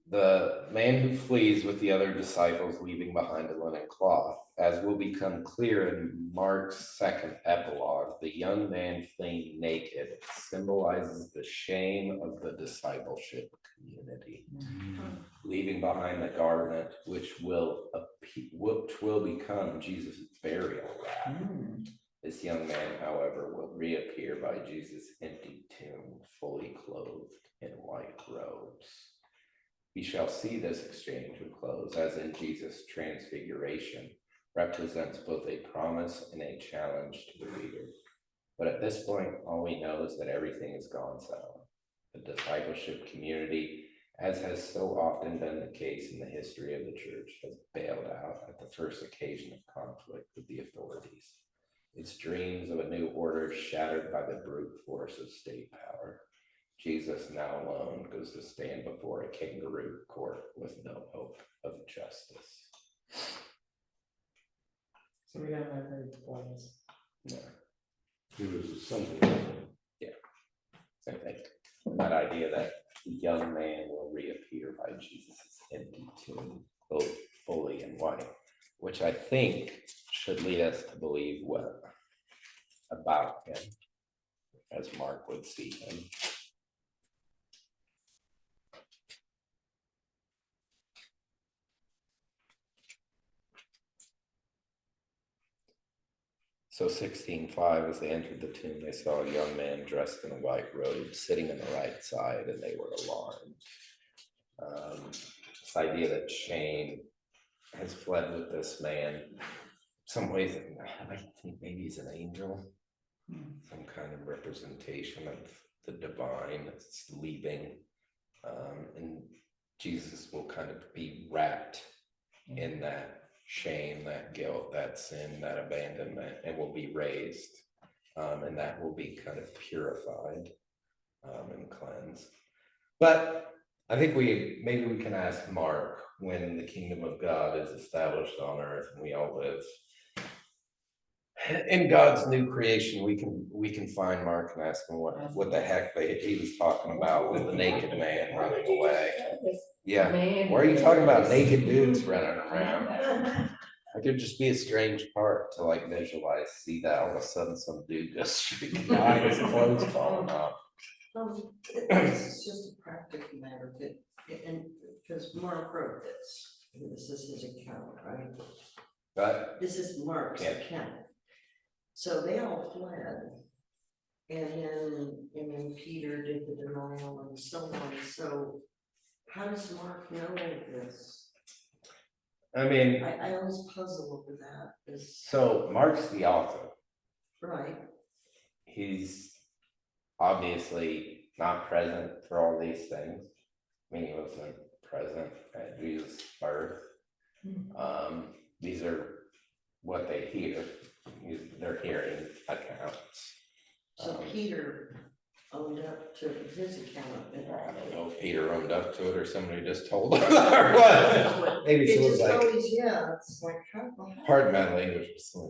The man who flees with the other disciples, leaving behind a linen cloth. As will become clear in Mark's second epilogue, the young man fleeing naked symbolizes the shame of the discipleship community, leaving behind the garment, which will become Jesus' burial wrap. This young man, however, will reappear by Jesus' empty tomb, fully clothed in white robes. We shall see this exchange of clothes, as in Jesus' transfiguration, represents both a promise and a challenge to the reader. But at this point, all we know is that everything has gone sour. The discipleship community, as has so often been the case in the history of the church, has bailed out at the first occasion of conflict with the authorities. Its dreams of a new order shattered by the brute force of state power. Jesus, now alone, goes to stand before a kangaroo court with no hope of justice. So we don't know who it was. No. He was a symbol. Same thing. That idea that the young man will reappear by Jesus' empty tomb, both fully and white, which I think should lead us to believe what about him, as Mark would see him. So 16:5, as they entered the tomb, they saw a young man dressed in a white robe sitting on the right side, and they were alarmed. This idea that shame has fled with this man. Some ways, I think maybe he's an angel, some kind of representation of the divine that's leaving, and Jesus will kind of be wrapped in that shame, that guilt, that sin, that abandonment, and will be raised, and that will be kind of purified and cleansed. But I think maybe we can ask Mark, when the kingdom of God is established on earth and we all live in God's new creation, we can find Mark and ask him what the heck he was talking about with the naked man running away. Yeah, why are you talking about naked dudes running around? It could just be a strange part to like visualize, see that all of a sudden some dude just shrieking by his clothes falling off. It's just a practical matter, and because Mark wrote this, and this is his account, right? But This is Mark's Yeah. account. So they all fled. And then Peter did the denial and so on, so how does Mark know this? I mean, I always puzzle over that, is, so Mark's the author. right, He's obviously not present for all these things. I mean, he wasn't present at Jesus' birth. These are what they hear. They're hearing accounts. so Peter owned up to his account. I don't know if Peter owned up to it or somebody just told him or what. Maybe It someone's just like, always, yeah, it's like, how? pardon my language, but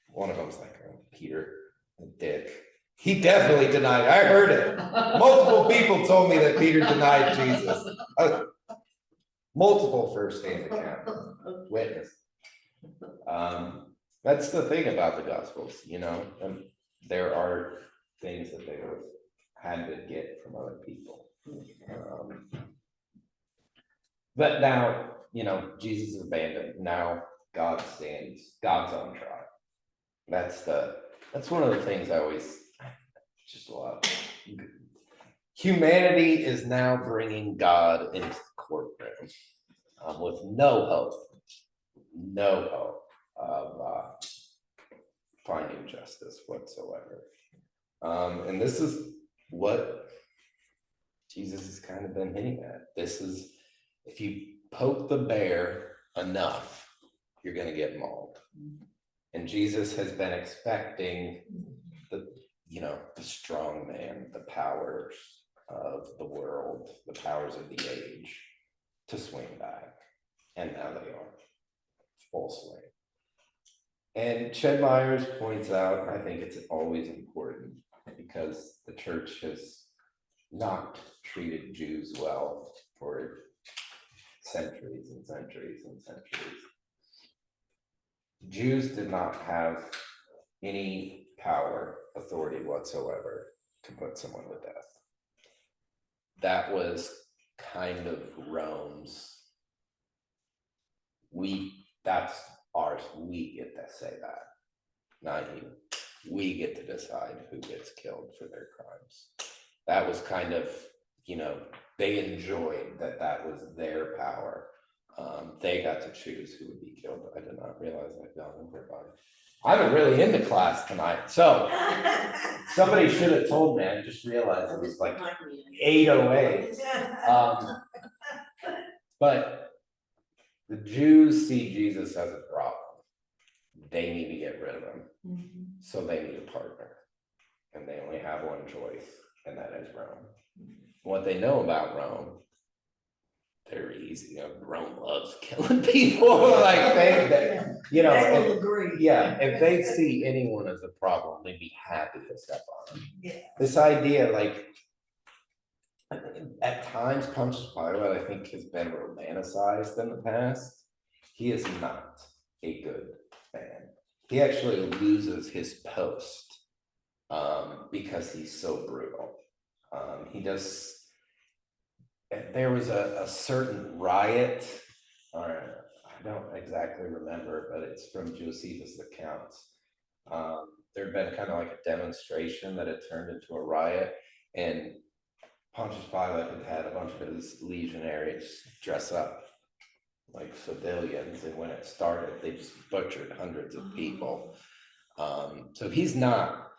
one of them's like, oh, Peter, a dick. He definitely denied. I heard it. Multiple people told me that Peter denied Jesus. Multiple firsthand account witness. That's the thing about the Gospels, you know, and there are things that they have had to get from other people. But now, you know, Jesus is abandoned. Now God's on trial. That's one of the things I always just love. Humanity is now bringing God into the courtroom with no hope of finding justice whatsoever. And this is what Jesus has kind of been hinting at. This is, if you poke the bear enough, you're going to get mauled. And Jesus has been expecting the strong man, the powers of the world, the powers of the age to swing back. And now they are full swing. And Ched Myers points out, I think it's always important because the church has not treated Jews well for centuries and centuries and centuries. Jews did not have any power, authority whatsoever to put someone to death. That was kind of Rome's. That's ours. We get to say that, not you. We get to decide who gets killed for their crimes. That was kind of, they enjoyed that was their power. They got to choose who would be killed. I did not realize I'd gone over by. I'm really into class tonight, so somebody should have told me. I just realized it was like 8:08. But the Jews see Jesus as a problem. They need to get rid of him. So they need a partner. And they only have one choice, and that is Rome. What they know about Rome, they're easy. Rome loves killing people. Like they will agree. Yeah, if they see anyone as a problem, they'd be happy to step on them. Yeah. This idea, like, at times Pontius Pilate, I think, has been romanticized in the past. He is not a good man. He actually loses his post because he's so brutal. There was a certain riot, or I don't exactly remember, but it's from Josephus' accounts. There had been kind of like a demonstration that had turned into a riot, and Pontius Pilate had a bunch of his legionaries dress up like civilians, and when it started, they just butchered hundreds of people. So he's not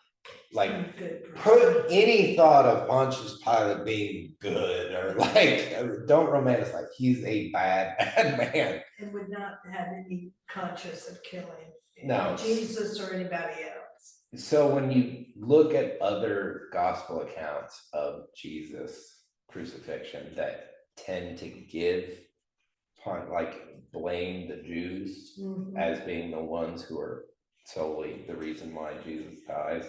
like put any thought of Pontius Pilate being good or like don't romanticize. He's a bad man. And would not have any conscience of killing No. Jesus or anybody else. So when you look at other gospel accounts of Jesus' crucifixion that tend to blame the Jews as being the ones who are solely the reason why Jesus dies,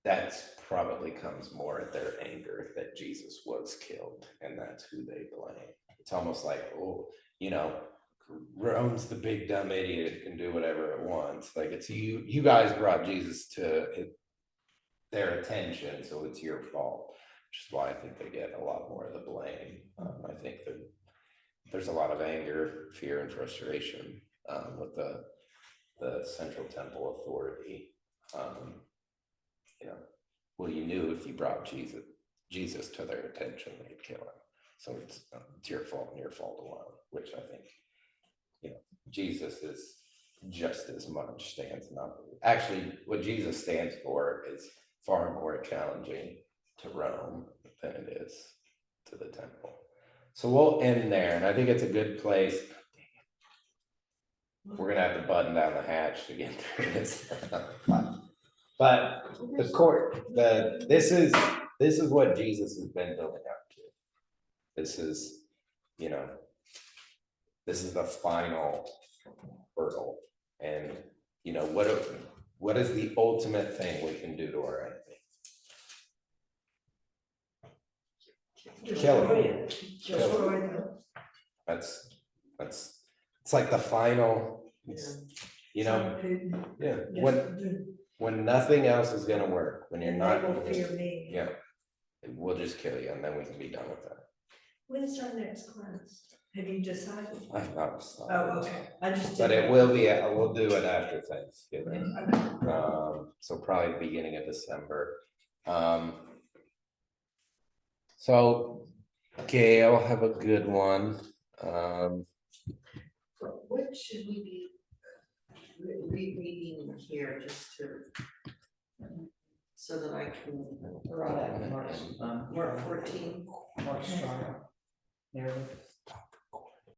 that's probably comes more at their anger that Jesus was killed, and that's who they blame. It's almost like, oh, you know, Rome's the big dumb idiot who can do whatever it wants. Like, it's you guys brought Jesus to their attention, so it's your fault. Which is why I think they get a lot more of the blame. I think that there's a lot of anger, fear, and frustration with the Central Temple Authority. You know, well, you knew if you brought Jesus to their attention, they'd kill him. So it's your fault and your fault alone, which I think, you know, Jesus is just as much stands not. Actually, what Jesus stands for is far more challenging to Rome than it is to the temple. So we'll end there, and I think it's a good place. We're gonna have to button down the hatch to get through this. But the court, this is what Jesus has been building up to. This is, you know, this is the final hurdle. And, you know, what is the ultimate thing we can do to our enemy? Kill him. Destroy them. That's, it's like the final, you know, yeah, when nothing else is gonna work, when you're not. They will fear me. Yeah, we'll just kill you and then we can be done with that. When's our next class? Have you decided? I've not decided. Oh, okay, I just. But it didn't- will be, we'll do it after Thanksgiving, Okay. so probably beginning of December. So Gail, have a good one. What should we be reading here just to, so that I can, We're on that March, Mark 14? March trial. There it is.